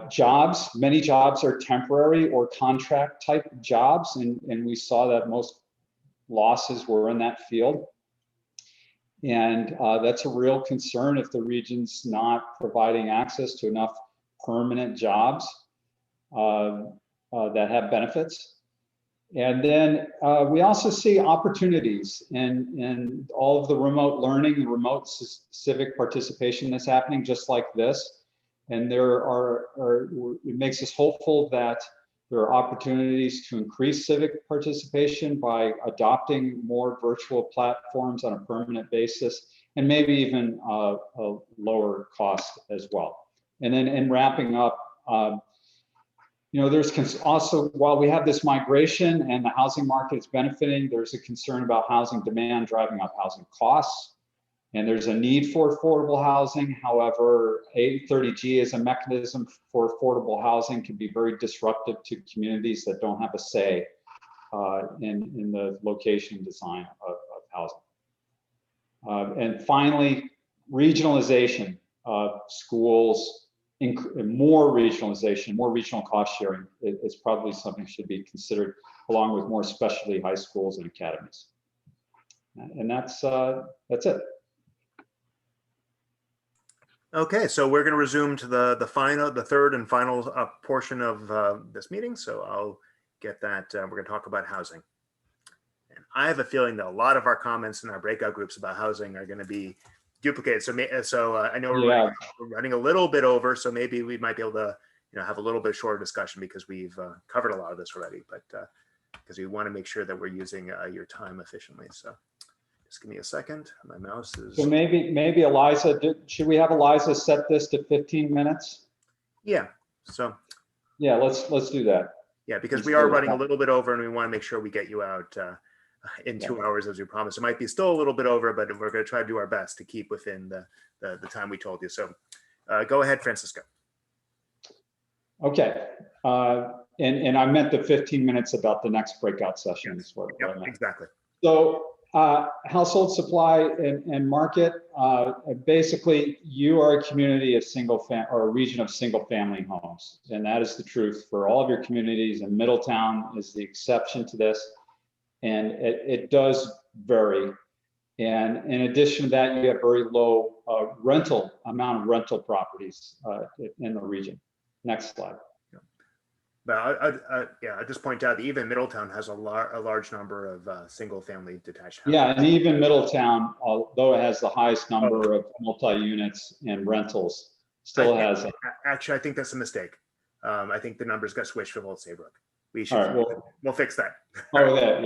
Jobs, many jobs are temporary or contract type jobs, and we saw that most losses were in that field. And that's a real concern if the region's not providing access to enough permanent jobs that have benefits. And then we also see opportunities in all of the remote learning, the remote civic participation that's happening just like this. And it makes us hopeful that there are opportunities to increase civic participation by adopting more virtual platforms on a permanent basis, and maybe even a lower cost as well. And then in wrapping up, there's also, while we have this migration and the housing market is benefiting, there's a concern about housing demand driving up housing costs. And there's a need for affordable housing. However, 830G as a mechanism for affordable housing can be very disruptive to communities that don't have a say in the location design of housing. And finally, regionalization of schools, more regionalization, more regional cost sharing is probably something that should be considered, along with more specialty high schools and academies. And that's it. Okay, so we're going to resume to the third and final portion of this meeting. So I'll get that. We're going to talk about housing. And I have a feeling that a lot of our comments in our breakout groups about housing are going to be duplicated. So I know we're running a little bit over, so maybe we might be able to have a little bit shorter discussion because we've covered a lot of this already, but because we want to make sure that we're using your time efficiently. So just give me a second. My mouse is. So maybe Eliza, should we have Eliza set this to 15 minutes? Yeah. So. Yeah, let's do that. Yeah, because we are running a little bit over, and we want to make sure we get you out in 2 hours as we promised. It might be still a little bit over, but we're going to try to do our best to keep within the time we told you. So go ahead, Francisco. Okay. And I meant the 15 minutes about the next breakout session. Is what I meant. Exactly. So household supply and market, basically you are a community of or a region of single family homes. And that is the truth for all of your communities, and Middletown is the exception to this. And it does vary. And in addition to that, you have very low amount of rental properties in the region. Next slide. But I just point out that even Middletown has a large number of single-family detached houses. Yeah, and even Middletown, although it has the highest number of multi-units and rentals, still has. Actually, I think that's a mistake. I think the numbers got switched from Old Saybrook. We should. Right, we'll fix that. Oh, yeah.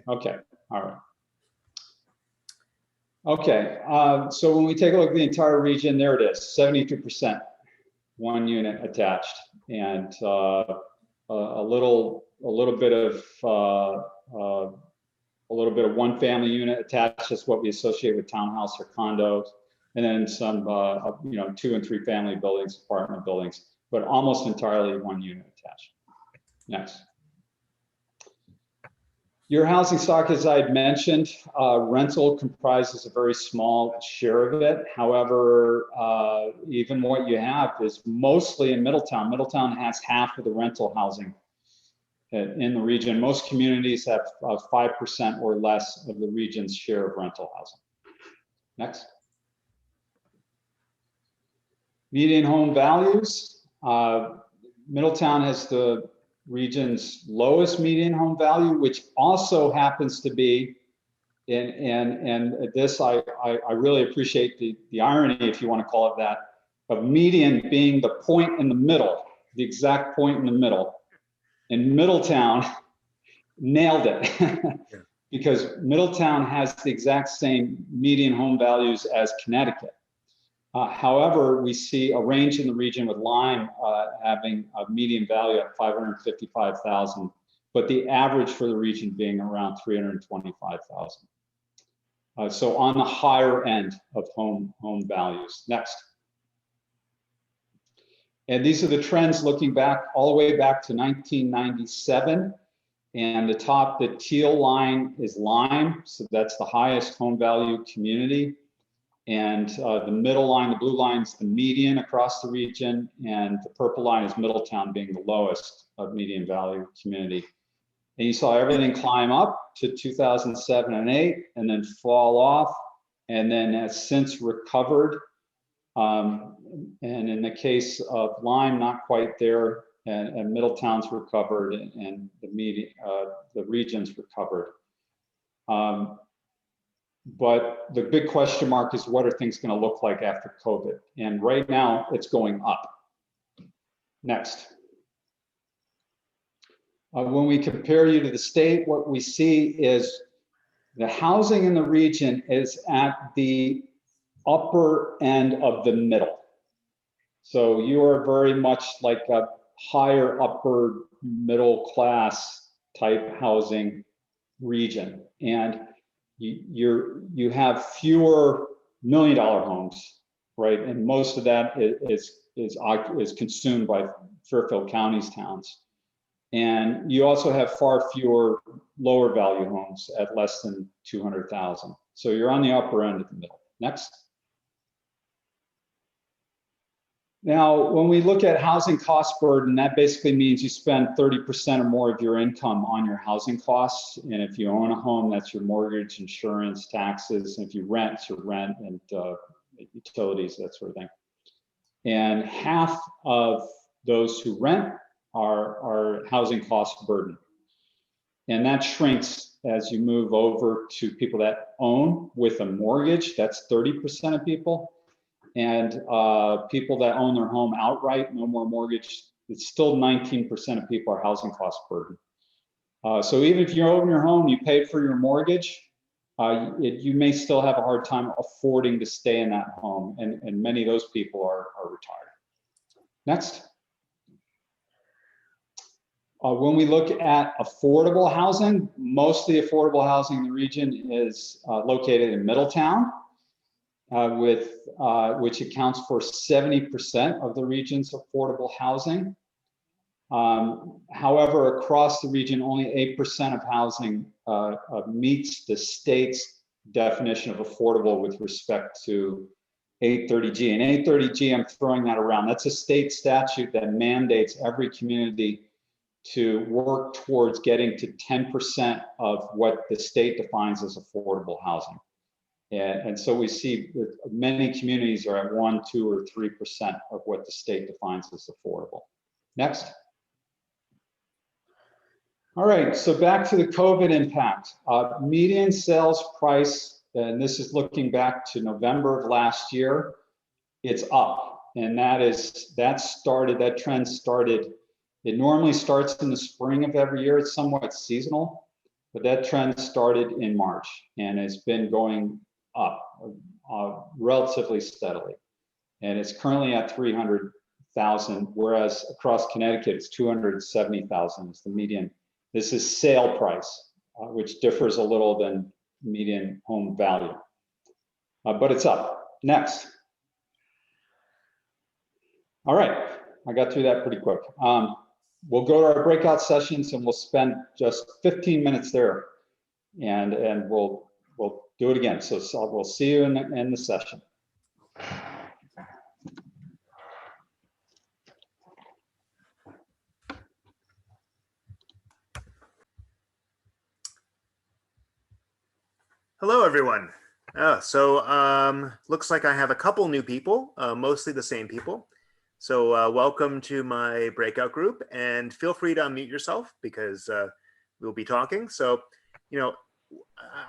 Okay. All right. Okay. So when we take a look at the entire region, there it is, 72%, one unit attached, and a little bit of one family unit attached. That's what we associate with townhouse or condos, and then some 2 and 3 family buildings, apartment buildings, but almost entirely one unit attached. Next. Your housing stock, as I had mentioned, rental comprises a very small share of it. However, even what you have is mostly in Middletown. Middletown has half of the rental housing in the region. Most communities have 5% or less of the region's share of rental housing. Next. Median home values. Middletown has the region's lowest median home value, which also happens to be, and this I really appreciate the irony, if you want to call it that, of median being the point in the middle, the exact point in the middle. And Middletown nailed it because Middletown has the exact same median home values as Connecticut. However, we see a range in the region with Lyme having a median value at 555,000, but the average for the region being around 325,000. So on the higher end of home values. Next. And these are the trends looking back all the way back to 1997. And the teal line is Lyme, so that's the highest home value community. And the middle line, the blue line, is the median across the region, and the purple line is Middletown being the lowest of median value community. And you saw everything climb up to 2007 and 8, and then fall off, and then has since recovered. And in the case of Lyme, not quite there, and Middletown's recovered, and the region's recovered. But the big question mark is, what are things going to look like after COVID? And right now it's going up. Next. When we compare you to the state, what we see is the housing in the region is at the upper end of the middle. So you are very much like a higher upper middle class type housing region. And you have fewer $1 million homes, right? And most of that is consumed by Fairfield County's towns. And you also have far fewer lower value homes at less than 200,000. So you're on the upper end of the middle. Next. Now, when we look at housing cost burden, that basically means you spend 30% or more of your income on your housing costs. And if you own a home, that's your mortgage, insurance, taxes. And if you rent, it's your rent and utilities, that sort of thing. And half of those who rent are housing cost burden. And that shrinks as you move over to people that own with a mortgage. That's 30% of people. And people that own their home outright, no more mortgage, it's still 19% of people are housing cost burden. So even if you own your home, you paid for your mortgage, you may still have a hard time affording to stay in that home. And many of those people are retired. Next. When we look at affordable housing, most of the affordable housing in the region is located in Middletown. Which accounts for 70% of the region's affordable housing. However, across the region, only 8% of housing meets the state's definition of affordable with respect to 830G. And 830G, I'm throwing that around. That's a state statute that mandates every community to work towards getting to 10% of what the state defines as affordable housing. And so we see that many communities are at 1, 2, or 3% of what the state defines as affordable. Next. All right, so back to the COVID impact. Median sales price, and this is looking back to November of last year, it's up. And that trend started, it normally starts in the spring of every year. It's somewhat seasonal, but that trend started in March and it's been going up relatively steadily. And it's currently at 300,000, whereas across Connecticut, it's 270,000 is the median. This is sale price, which differs a little than median home value, but it's up. Next. All right, I got through that pretty quick. We'll go to our breakout sessions and we'll spend just 15 minutes there and we'll do it again. So we'll see you in the session. Hello, everyone. Looks like I have a couple new people, mostly the same people. So welcome to my breakout group, and feel free to unmute yourself because we'll be talking. So, you know,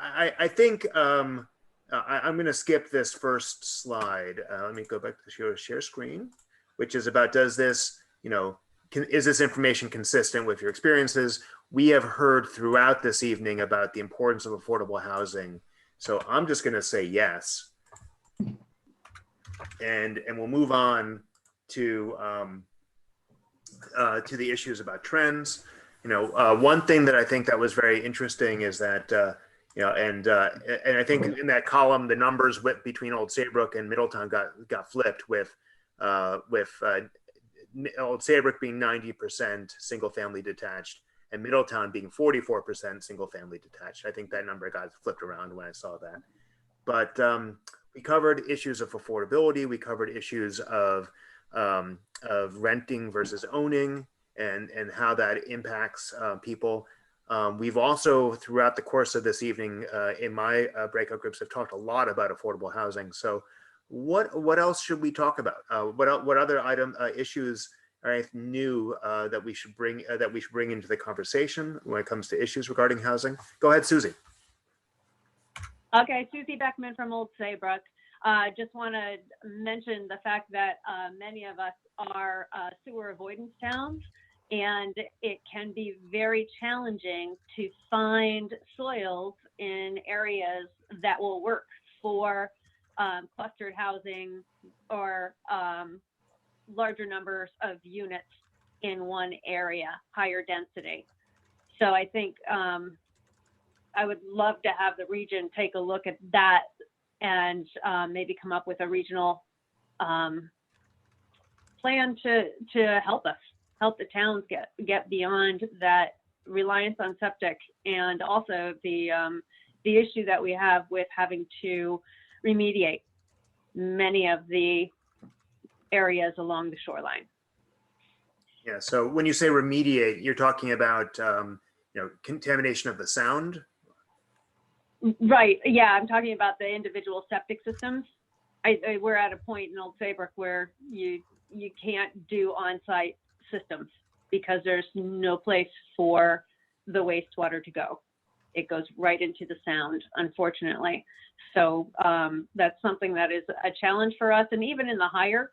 I think I'm going to skip this first slide. Let me go back to share screen, which is about, does this, you know, is this information consistent with your experiences? We have heard throughout this evening about the importance of affordable housing. So I'm just going to say yes. and we'll move on to the issues about trends. One thing that I think that was very interesting is that and I think in that column the numbers between Old Saybrook and Middletown got flipped with Old Saybrook being 90% single family detached and Middletown being 44% single family detached. I think that number got flipped around when I saw that. But we covered issues of affordability. We covered issues of renting versus owning and how that impacts people. We've also, throughout the course of this evening, in my breakout groups, have talked a lot about affordable housing. So what else should we talk about? What other issues are new that we should bring into the conversation when it comes to issues regarding housing? Go ahead, Susie. Okay, Susie Beckman from Old Saybrook. Just want to mention the fact that many of us are sewer avoidance towns, and it can be very challenging to find soils in areas that will work for clustered housing or larger numbers of units in one area, higher density. So I think I would love to have the region take a look at that and maybe come up with a regional plan to help the towns get beyond that reliance on septic, and also the issue that we have with having to remediate many of the areas along the shoreline. Yeah. So when you say remediate, you're talking about contamination of the sound. Right. Yeah, I'm talking about the individual septic systems. We're at a point in Old Saybrook where you can't do on-site systems because there's no place for the wastewater to go. It goes right into the sound, unfortunately. So that's something that is a challenge for us. And even in the higher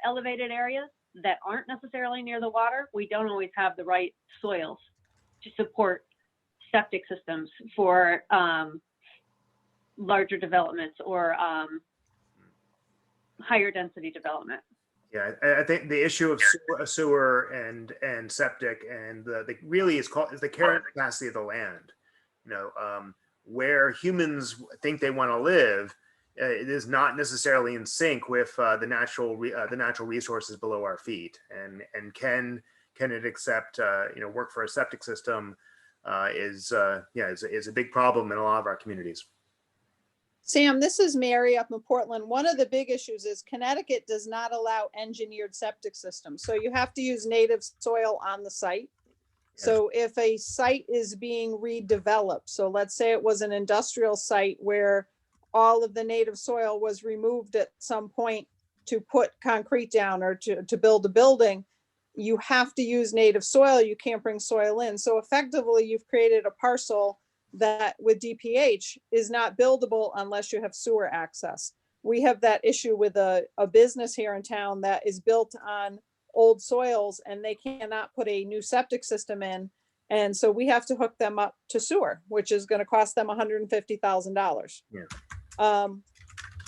elevated areas that aren't necessarily near the water, we don't always have the right soils to support septic systems for larger developments or higher density development. Yeah, I think the issue of sewer and septic and the really is the carrying capacity of the land. Where humans think they want to live, it is not necessarily in sync with the natural resources below our feet. And can it accept work for a septic system is a big problem in a lot of our communities. Sam, this is Mary up in Portland. One of the big issues is Connecticut does not allow engineered septic systems. So you have to use native soil on the site. Yeah. So if a site is being redeveloped, so let's say it was an industrial site where all of the native soil was removed at some point to put concrete down or to build a building, you have to use native soil. You can't bring soil in. So effectively, you've created a parcel that with DPH is not buildable unless you have sewer access. We have that issue with a business here in town that is built on old soils and they cannot put a new septic system in. And so we have to hook them up to sewer, which is going to cost them $150,000. Yeah.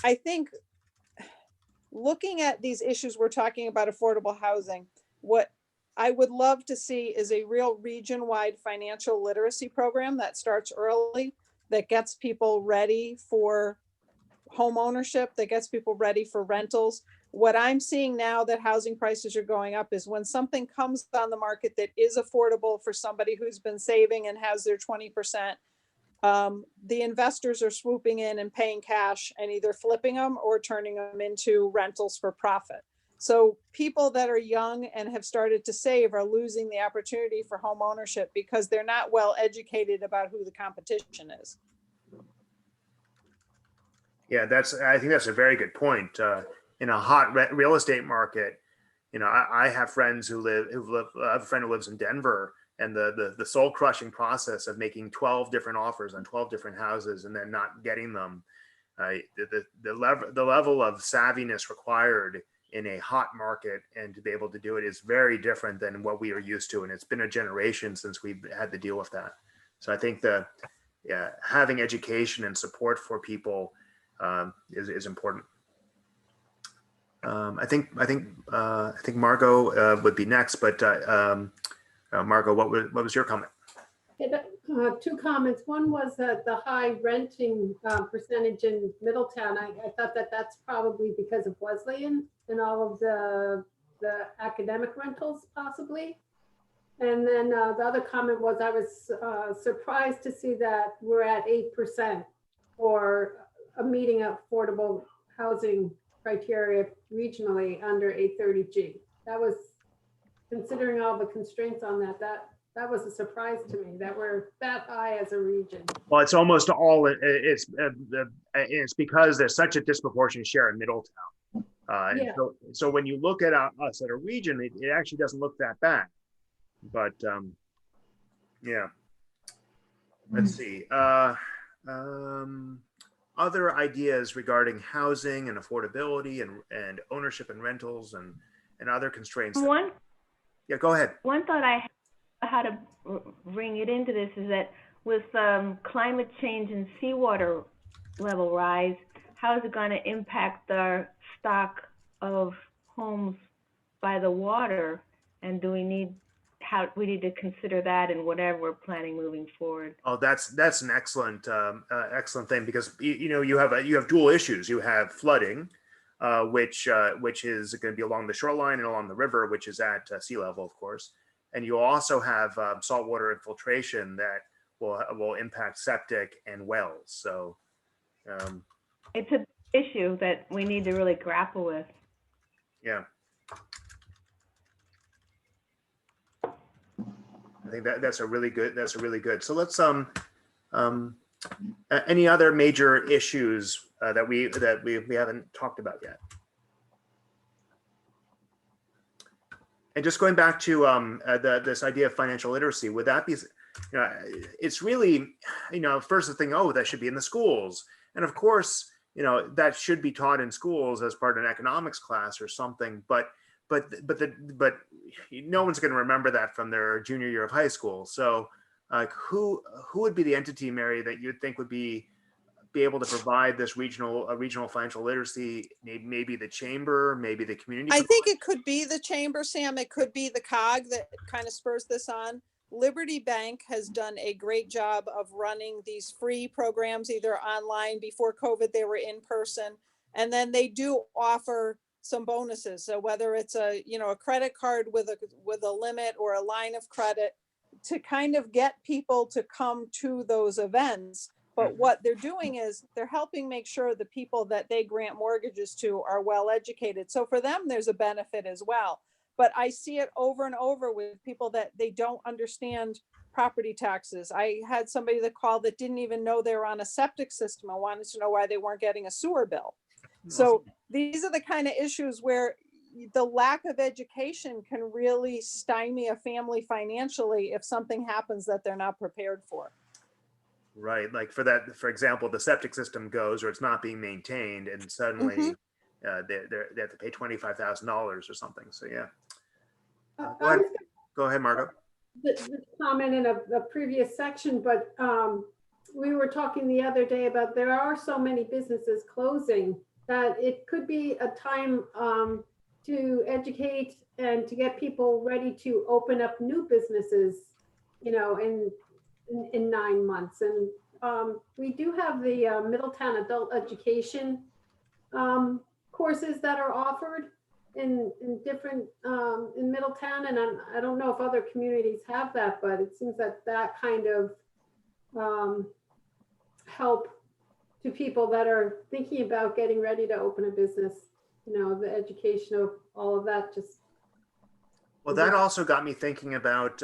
I think looking at these issues, we're talking about affordable housing. What I would love to see is a real region-wide financial literacy program that starts early, that gets people ready for home ownership, that gets people ready for rentals. What I'm seeing now that housing prices are going up is when something comes on the market that is affordable for somebody who's been saving and has their 20%, the investors are swooping in and paying cash and either flipping them or turning them into rentals for profit. So people that are young and have started to save are losing the opportunity for home ownership because they're not well educated about who the competition is. Yeah, I think that's a very good point. In a hot real estate market, I have friends I have a friend who lives in Denver, and the soul crushing process of making 12 different offers on 12 different houses and then not getting them, the level of savviness required in a hot market and to be able to do it is very different than what we are used to. And it's been a generation since we've had to deal with that. So I think having education and support for people is important. I think Margot would be next, but Margot, what was your comment? Two comments. One was that the high renting percentage in Middletown. I thought that that's probably because of Wesleyan and all of the academic rentals possibly. And then the other comment was I was surprised to see that we're at 8% for a meeting affordable housing criteria regionally under 830G. That was, considering all the constraints on that was a surprise to me that we're that high as a region. Well, it's almost all, it's because there's such a disproportionate share in Middletown. Yeah. So when you look at us at a region, it actually doesn't look that bad. But yeah, let's see. Other ideas regarding housing and affordability and ownership and rentals and other constraints. Yeah, go ahead. One thought I had how to bring it into this is that with climate change and seawater level rise, how is it going to impact our stock of homes by the water? And do we need to consider that in whatever we're planning moving forward? Oh, that's an excellent excellent thing, because you have dual issues. You have flooding, which is going to be along the shoreline and along the river, which is at sea level, of course. And you also have saltwater infiltration that will impact septic and wells. So it's an issue that we need to really grapple with. Yeah. I think that's a really good. So let's any other major issues that we haven't talked about yet? And just going back to this idea of financial literacy, would that be, it's really, first the thing, oh, that should be in the schools. And of course, that should be taught in schools as part of an economics class or something, but no one's going to remember that from their junior year of high school. So who would be the entity, Mary, that you'd think would be able to provide this regional financial literacy? Maybe the chamber, maybe the community. I think it could be the chamber, Sam. It could be the COG that kind of spurs this on. Liberty Bank has done a great job of running these free programs, either online. Before COVID, they were in person, and then they do offer some bonuses. So whether it's a credit card with a limit or a line of credit, to kind of get people to come to those events. But what they're doing is they're helping make sure the people that they grant mortgages to are well educated. So for them, there's a benefit as well. But I see it over and over with people that they don't understand property taxes. I had somebody that called that didn't even know they were on a septic system. I wanted to know why they weren't getting a sewer bill. So these are the kind of issues where the lack of education can really stymie a family financially if something happens that they're not prepared for. Right, like for example, the septic system goes or it's not being maintained, and suddenly they have to pay $25,000 or something. So yeah. Go ahead, Margot. The comment in a previous section, but we were talking the other day about there are so many businesses closing that it could be a time to educate and to get people ready to open up new businesses, in 9 months. And we do have the Middletown adult education courses that are offered in different in Middletown, and I don't know if other communities have that, but it seems that kind of help to people that are thinking about getting ready to open a business. The education of all of that just. Well, that also got me thinking about,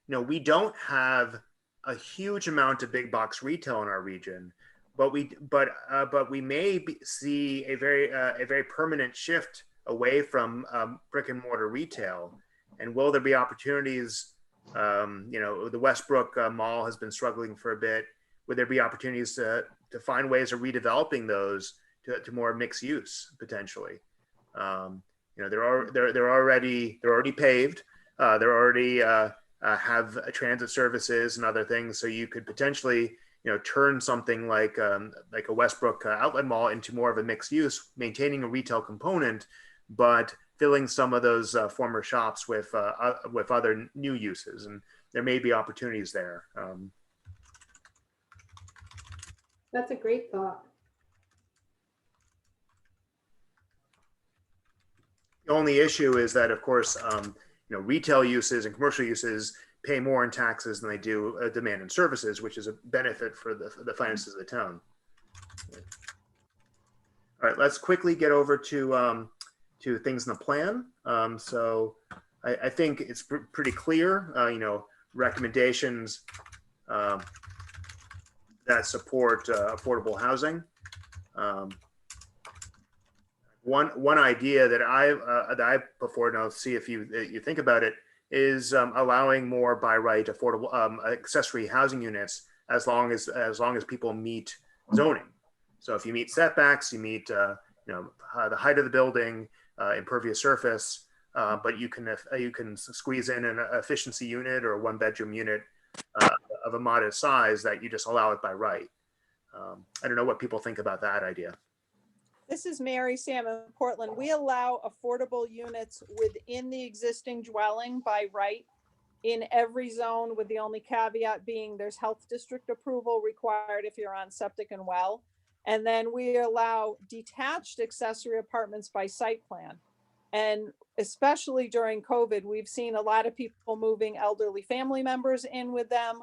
we don't have a huge amount of big box retail in our region, but we may see a very permanent shift away from brick and mortar retail. And will there be opportunities? The Westbrook Mall has been struggling for a bit. Would there be opportunities to find ways of redeveloping those to more mixed use potentially? They're already paved. They're already have transit services and other things. So you could potentially, turn something like a Westbrook outlet mall into more of a mixed use, maintaining a retail component, but filling some of those former shops with other new uses, and there may be opportunities there. That's a great thought. The only issue is that, of course, retail uses and commercial uses pay more in taxes than they do demand and services, which is a benefit for the finances of the town. All right, let's quickly get over to things in the plan. So I think it's pretty clear, recommendations that support affordable housing. One idea that I put forward, and I'll see if you think about it, is allowing more by right affordable accessory housing units as long as people meet zoning. So if you meet setbacks, you meet the height of the building, impervious surface, but you can squeeze in an efficiency unit or a 1-bedroom unit of a modest size that you just allow it by right. I don't know what people think about that idea. This is Mary Sam in Portland. We allow affordable units within the existing dwelling by right in every zone, with the only caveat being there's health district approval required if you're on septic and well. And then we allow detached accessory apartments by site plan. And especially during COVID, we've seen a lot of people moving elderly family members in with them,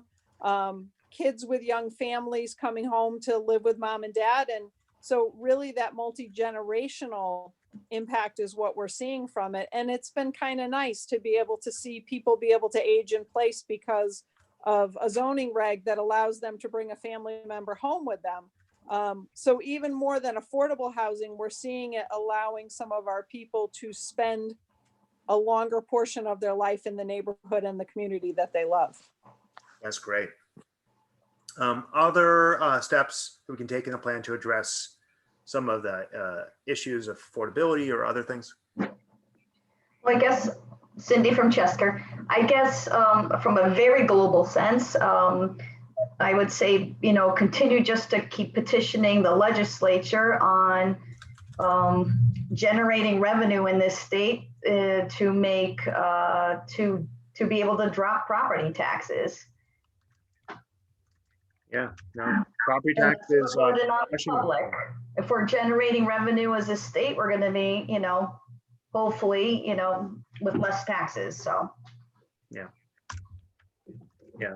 kids with young families coming home to live with mom and dad. And so really that multi-generational impact is what we're seeing from it. And it's been kind of nice to be able to see people be able to age in place because of a zoning reg that allows them to bring a family member home with them. So even more than affordable housing, we're seeing it allowing some of our people to spend a longer portion of their life in the neighborhood and the community that they love. That's great. Other steps that we can take in a plan to address some of the issues of affordability or other things? Well, I guess, Cindy from Chester, I guess from a very global sense, I would say, continue just to keep petitioning the legislature on generating revenue in this state to make, to be able to drop property taxes. Yeah, no, property taxes. If we're generating revenue as a state, we're going to be, hopefully, with less taxes. So. Yeah,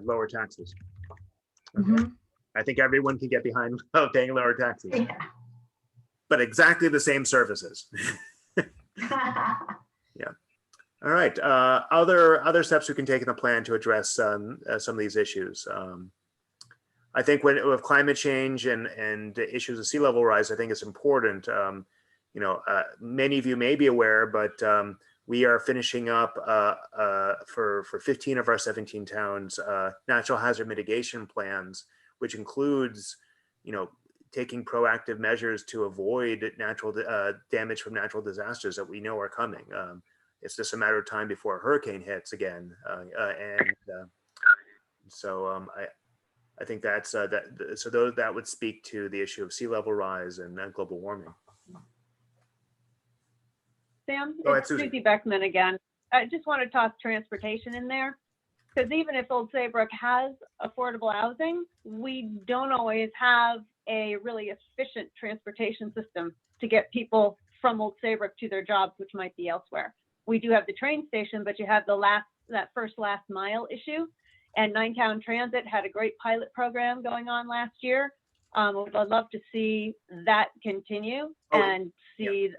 lower taxes. Okay. I think everyone can get behind paying lower taxes, but exactly the same services. Yeah. All right. Other steps we can take in the plan to address some of these issues. I think with climate change and issues of sea level rise, I think it's important. Many of you may be aware, but we are finishing up for 15 of our 17 towns natural hazard mitigation plans, which includes, taking proactive measures to avoid natural damage from natural disasters that we know are coming. It's just a matter of time before a hurricane hits again, I think that's that would speak to the issue of sea level rise and global warming. Sam, Go ahead, it's Susie. Susie Beckman again. I just want to toss transportation in there, because even if Old Saybrook has affordable housing, we don't always have a really efficient transportation system to get people from Old Saybrook to their jobs, which might be elsewhere. We do have the train station, but you have that first last mile issue. And Ninetown Transit had a great pilot program going on last year. I'd love to see that continue and see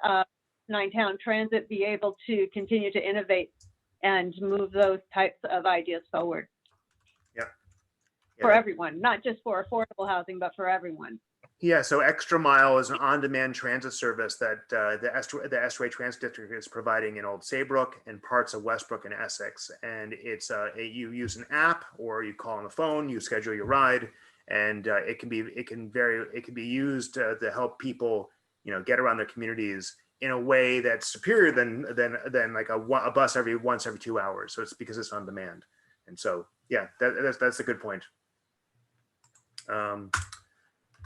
Ninetown Transit be able to continue to innovate and move those types of ideas forward. For everyone, not just for affordable housing, but for everyone. Yeah, so Extra Mile is an on-demand transit service that the Estuary Transit District is providing in Old Saybrook and parts of Westbrook and Essex. And it's you use an app or you call on the phone, you schedule your ride, and it can be used to help people get around their communities in a way that's superior than like a bus once every 2 hours. So it's because it's on demand. And so yeah, that's a good point. All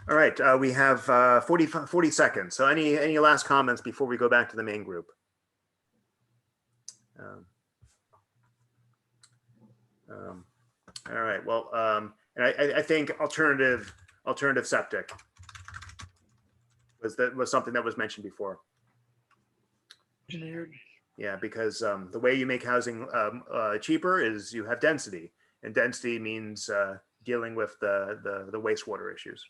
right, we have 40 seconds. So any last comments before we go back to the main group? All right, well, and I think alternative septic was something that was mentioned before. Yeah, because the way you make housing cheaper is you have density, and density means dealing with the wastewater issues.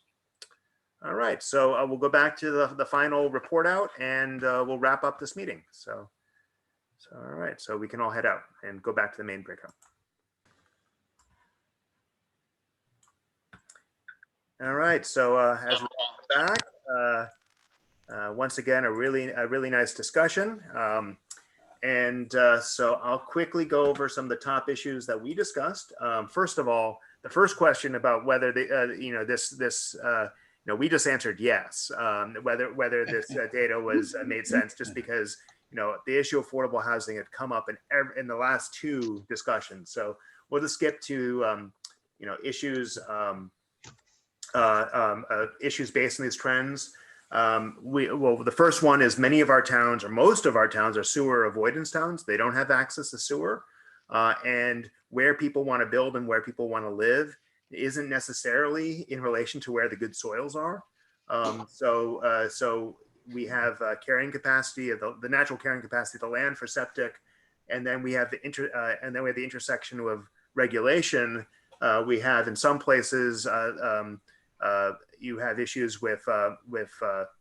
All right, so we'll go back to the final report out, and we'll wrap up this meeting. So all right, so we can all head out and go back to the main breakout. All right, so as we come back, once again, a really nice discussion. So I'll quickly go over some of the top issues that we discussed. First of all, the first question about whether we just answered yes, whether this data was made sense, just because the issue of affordable housing had come up in the last two discussions. So we'll just skip to issues based on these trends. The first one is many of our towns, or most of our towns, are sewer avoidance towns. They don't have access to sewer, and where people want to build and where people want to live isn't necessarily in relation to where the good soils are. So we have carrying capacity of the natural carrying capacity of the land for septic, and then we have the intersection of regulation. We have in some places you have issues with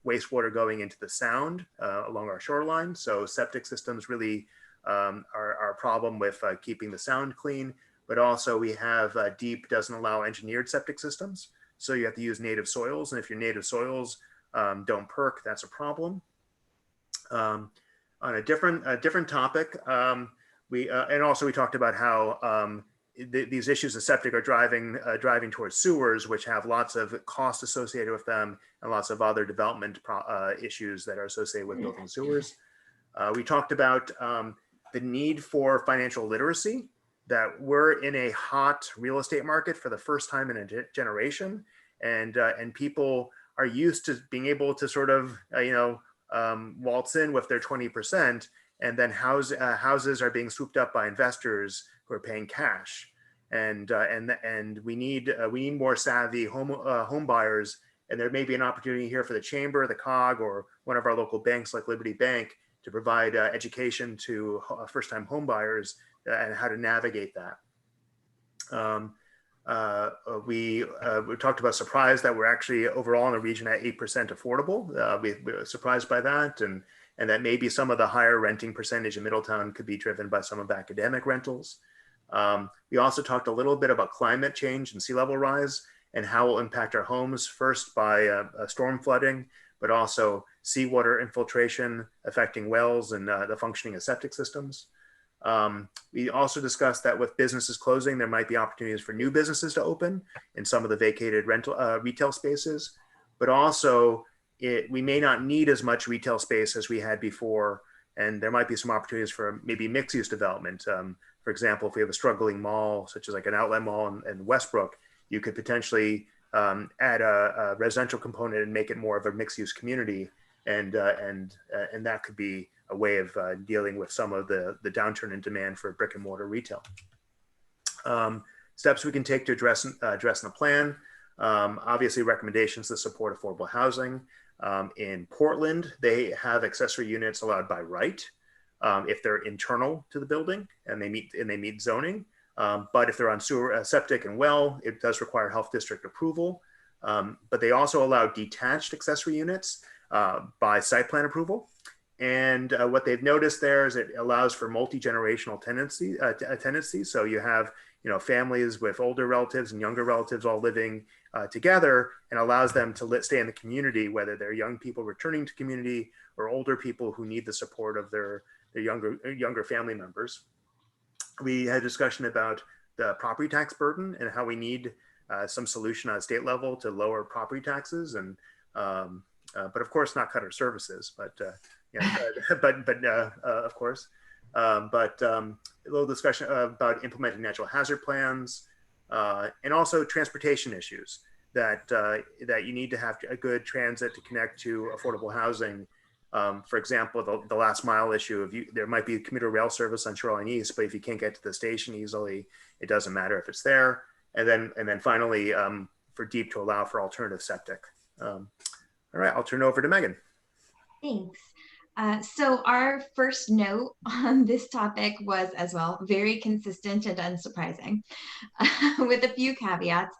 wastewater going into the sound along our shoreline. So septic systems really are a problem with keeping the sound clean. But also we have DEEP doesn't allow engineered septic systems. So you have to use native soils. And if your native soils don't perk, that's a problem. On a different topic, we talked about how these issues of septic are driving towards sewers, which have lots of costs associated with them and lots of other development issues that are associated with building sewers. We talked about the need for financial literacy, that we're in a hot real estate market for the first time in a generation, and people are used to being able to sort of waltz in with their 20%, and then houses are being swooped up by investors who are paying cash, and we need more savvy home buyers. And there may be an opportunity here for the chamber, the COG, or one of our local banks like Liberty Bank to provide education to first-time home buyers and how to navigate that. We talked about surprise that we're actually overall in the region at 8% affordable. We were surprised by that, and that maybe some of the higher renting percentage in Middletown could be driven by some of academic rentals. We also talked a little bit about climate change and sea level rise and how it will impact our homes, first by storm flooding, but also seawater infiltration affecting wells and the functioning of septic systems. We also discussed that with businesses closing, there might be opportunities for new businesses to open in some of the vacated retail spaces, but also we may not need as much retail space as we had before, and there might be some opportunities for maybe mixed use development. For example, if we have a struggling mall, such as like an outlet mall in Westbrook, you could potentially add a residential component and make it more of a mixed use community, and that could be a way of dealing with some of the downturn in demand for brick and mortar retail. Steps we can take to address in the plan. Obviously, recommendations to support affordable housing. In Portland, they have accessory units allowed by right if they're internal to the building and they meet zoning. But if they're on sewer, septic, and well, it does require health district approval. But they also allow detached accessory units by site plan approval. And what they've noticed there is it allows for multi-generational tenancy. So you have families with older relatives and younger relatives all living together, and allows them to stay in the community, whether they're young people returning to community or older people who need the support of their younger family members. We had a discussion about the property tax burden and how we need some solution on a state level to lower property taxes, and but of course not cut our services, but of course, a little discussion about implementing natural hazard plans, and also transportation issues. that that you need to have a good transit to connect to affordable housing. For example, the last mile issue of there might be commuter rail service on Shoreline East, but if you can't get to the station easily, it doesn't matter if it's there. And then finally, for DEEP to allow for alternative septic. All right, I'll turn it over to Megan. Thanks. So our first note on this topic was as well very consistent and unsurprising, with a few caveats.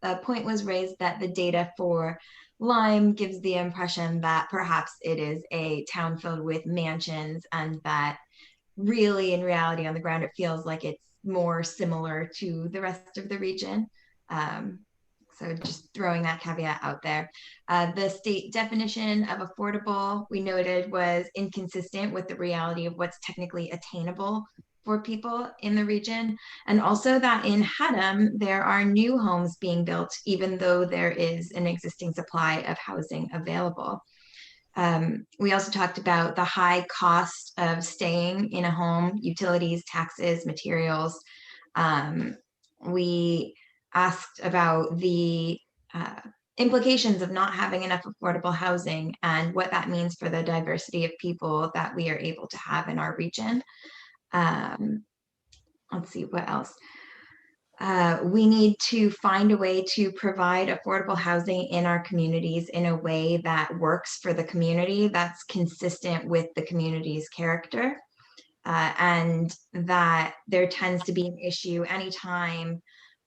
A point was raised that the data for Lyme gives the impression that perhaps it is a town filled with mansions, and that really in reality on the ground it feels like it's more similar to the rest of the region. So just throwing that caveat out there. The state definition of affordable, we noted, was inconsistent with the reality of what's technically attainable for people in the region. And also that in Haddam, there are new homes being built, even though there is an existing supply of housing available. We also talked about the high cost of staying in a home, utilities, taxes, materials. We asked about the implications of not having enough affordable housing and what that means for the diversity of people that we are able to have in our region. Let's see, what else? We need to find a way to provide affordable housing in our communities in a way that works for the community, that's consistent with the community's character, and that there tends to be an issue anytime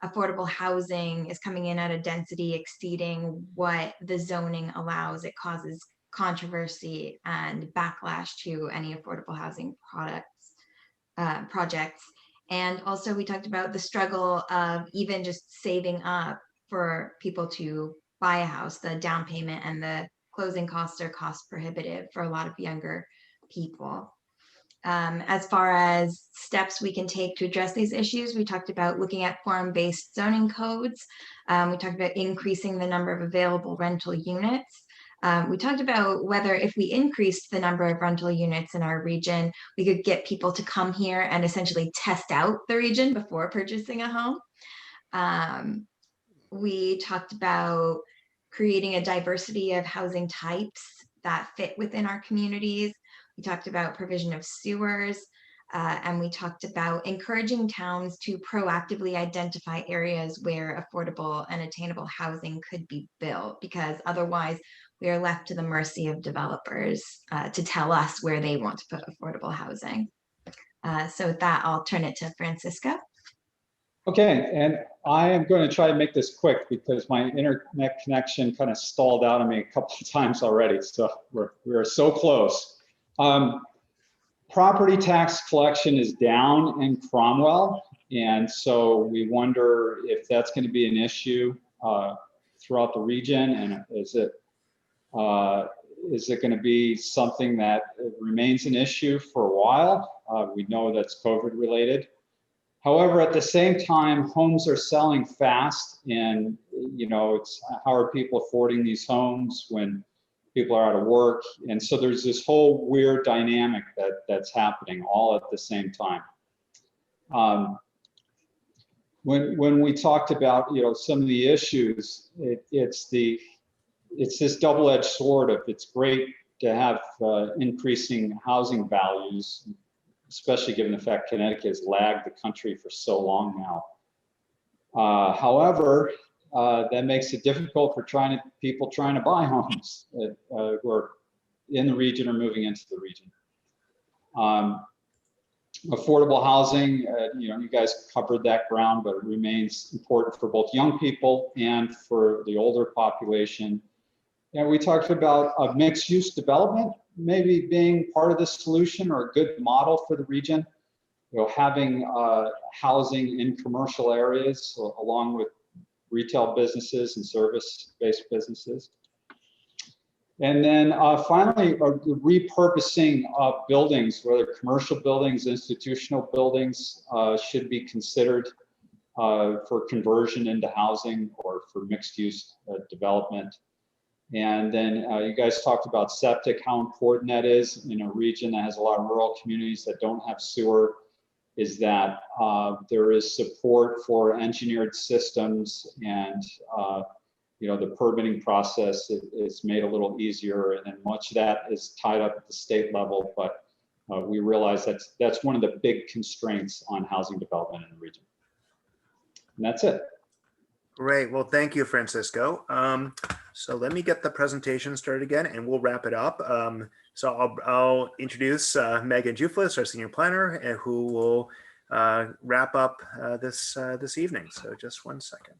affordable housing is coming in at a density exceeding what the zoning allows. It causes controversy and backlash to any affordable housing projects. And also we talked about the struggle of even just saving up for people to buy a house. The down payment and the closing costs are cost prohibitive for a lot of younger people. As far as steps we can take to address these issues, we talked about looking at form-based zoning codes. We talked about increasing the number of available rental units. We talked about whether if we increased the number of rental units in our region, we could get people to come here and essentially test out the region before purchasing a home. We talked about creating a diversity of housing types that fit within our communities. We talked about provision of sewers, and we talked about encouraging towns to proactively identify areas where affordable and attainable housing could be built, because otherwise we are left to the mercy of developers to tell us where they want to put affordable housing. So with that, I'll turn it to Francisco. Okay, and I am going to try to make this quick because my internet connection kind of stalled out on me a couple of times already. So we're so close. Property tax collection is down in Cromwell, and so we wonder if that's going to be an issue throughout the region, and is it going to be something that remains an issue for a while? We know that's COVID related. However, at the same time, homes are selling fast, and it's how are people affording these homes when people are out of work? And so there's this whole weird dynamic that's happening all at the same time. When we talked about some of the issues, it's this double-edged sword of it's great to have increasing housing values, especially given the fact Connecticut has lagged the country for so long now. However, that makes it difficult for people trying to buy homes who are in the region or moving into the region. Affordable housing, you guys covered that ground, but it remains important for both young people and for the older population. And we talked about a mixed-use development maybe being part of the solution or a good model for the region. Having housing in commercial areas along with retail businesses and service-based businesses. And then finally, repurposing of buildings, whether commercial buildings, institutional buildings, should be considered for conversion into housing or for mixed-use development. And then you guys talked about septic, how important that is in a region that has a lot of rural communities that don't have sewer. is that there is support for engineered systems, and the permitting process is made a little easier, and then much of that is tied up at the state level. But we realize that's one of the big constraints on housing development in the region. And that's it. Great. Well, thank you, Francisco. So let me get the presentation started again, and we'll wrap it up. So I'll introduce Megan Juflis, our senior planner, and who will wrap up this evening. So just one second.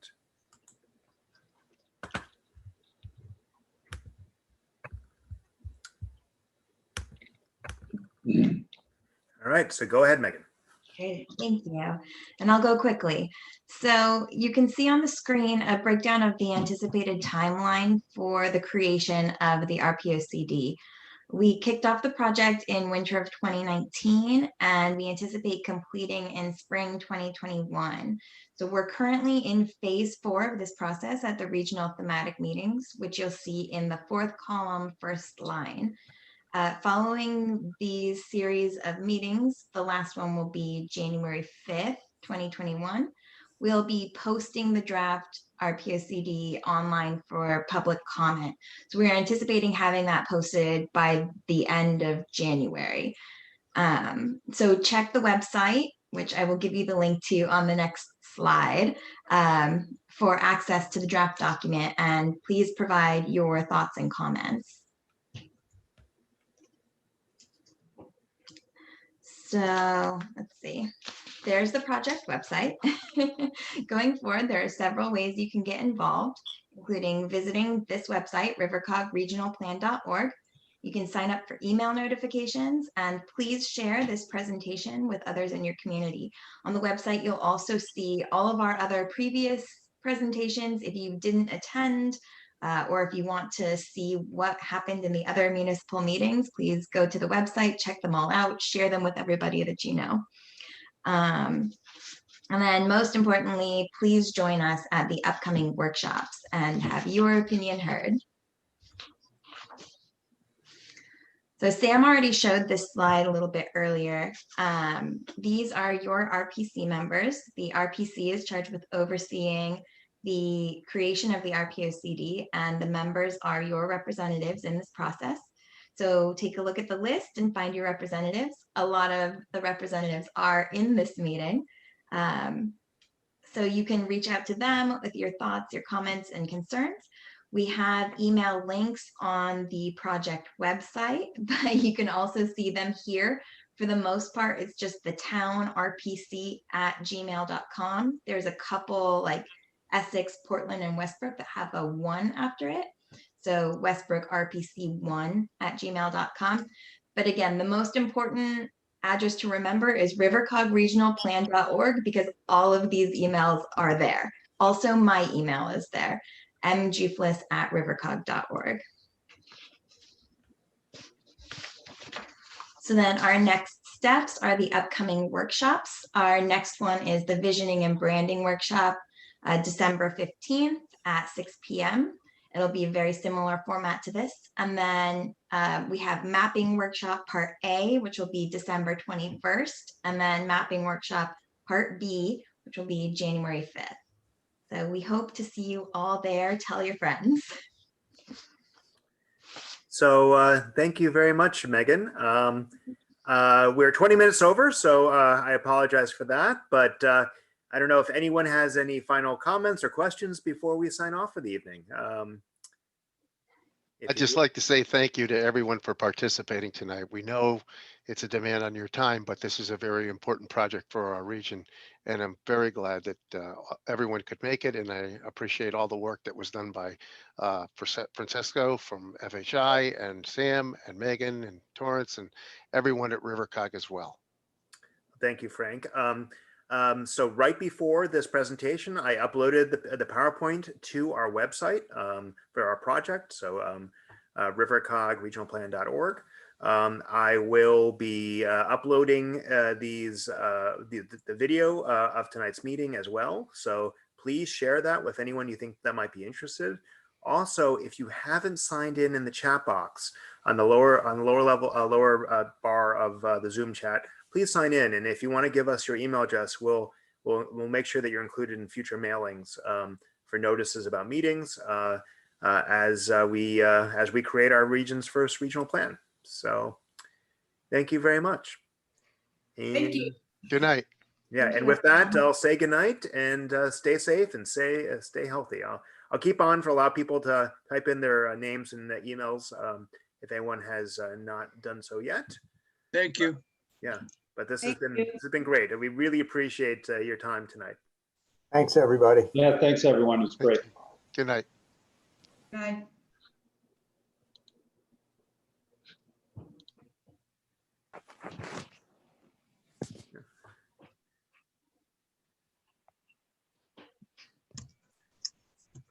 All right. So go ahead, Megan. Okay, thank you. And I'll go quickly. So you can see on the screen a breakdown of the anticipated timeline for the creation of the RPOCD. We kicked off the project in winter of 2019, and we anticipate completing in spring 2021. So we're currently in phase 4 of this process at the regional thematic meetings, which you'll see in the 4th column, first line. Following these series of meetings, the last one will be January 5th, 2021. We'll be posting the draft RPOCD online for public comment. So we're anticipating having that posted by the end of January. So check the website, which I will give you the link to on the next slide, for access to the draft document, and please provide your thoughts and comments. So let's see, there's the project website. Going forward, there are several ways you can get involved, including visiting this website, rivercogregionalplan.org. You can sign up for email notifications, and please share this presentation with others in your community. On the website, you'll also see all of our other previous presentations if you didn't attend, or if you want to see what happened in the other municipal meetings, please go to the website, check them all out, share them with everybody that you know. And then most importantly, please join us at the upcoming workshops and have your opinion heard. So Sam already showed this slide a little bit earlier. These are your RPC members. The RPC is charged with overseeing the creation of the RPOCD, and the members are your representatives in this process. So take a look at the list and find your representatives. A lot of the representatives are in this meeting. So you can reach out to them with your thoughts, your comments, and concerns. We have email links on the project website, but you can also see them here. For the most part, it's just the town rpc@gmail.com. There's a couple like Essex, Portland, and Westbrook that have a 1 after it. So Westbrook rpc1@gmail.com. But again, the most important address to remember is rivercogregionalplan.org, because all of these emails are there. Also, my email is there, mjuflis@rivercog.org. So then our next steps are the upcoming workshops. Our next one is the Visioning and Branding Workshop, December 15th at 6 p.m. It'll be a very similar format to this. And then we have Mapping Workshop Part A, which will be December 21st, and then Mapping Workshop Part B, which will be January 5th. So we hope to see you all there. Tell your friends. So thank you very much, Megan. We're 20 minutes over, so I apologize for that. But I don't know if anyone has any final comments or questions before we sign off for the evening. I'd just like to say thank you to everyone for participating tonight. We know it's a demand on your time, but this is a very important project for our region. And I'm very glad that everyone could make it. And I appreciate all the work that was done by Francesco from FHI, and Sam and Megan and Torrance and everyone at RiverCOG as well. Thank you, Frank. So right before this presentation, I uploaded the PowerPoint to our website for our project. So rivercogregionalplan.org. I will be uploading the video of tonight's meeting as well. So please share that with anyone you think that might be interested. Also, if you haven't signed in the chat box on the lower level, lower bar of the Zoom chat, please sign in. And if you want to give us your email address, we'll make sure that you're included in future mailings for notices about meetings as we create our region's first regional plan. So thank you very much. Thank you. Good night. Yeah, Thank and you. with that, I'll say goodnight and stay safe and stay healthy. I'll keep on for a lot of people to type in their names and the emails if anyone has not done so yet. Thank you. Yeah, but this Thank has you. been great, and we really appreciate your time tonight. Thanks, everybody. Yeah, thanks, everyone. It was great. Good night. Bye.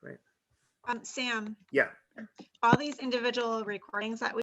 Great. Sam, Yeah. all these individual recordings that we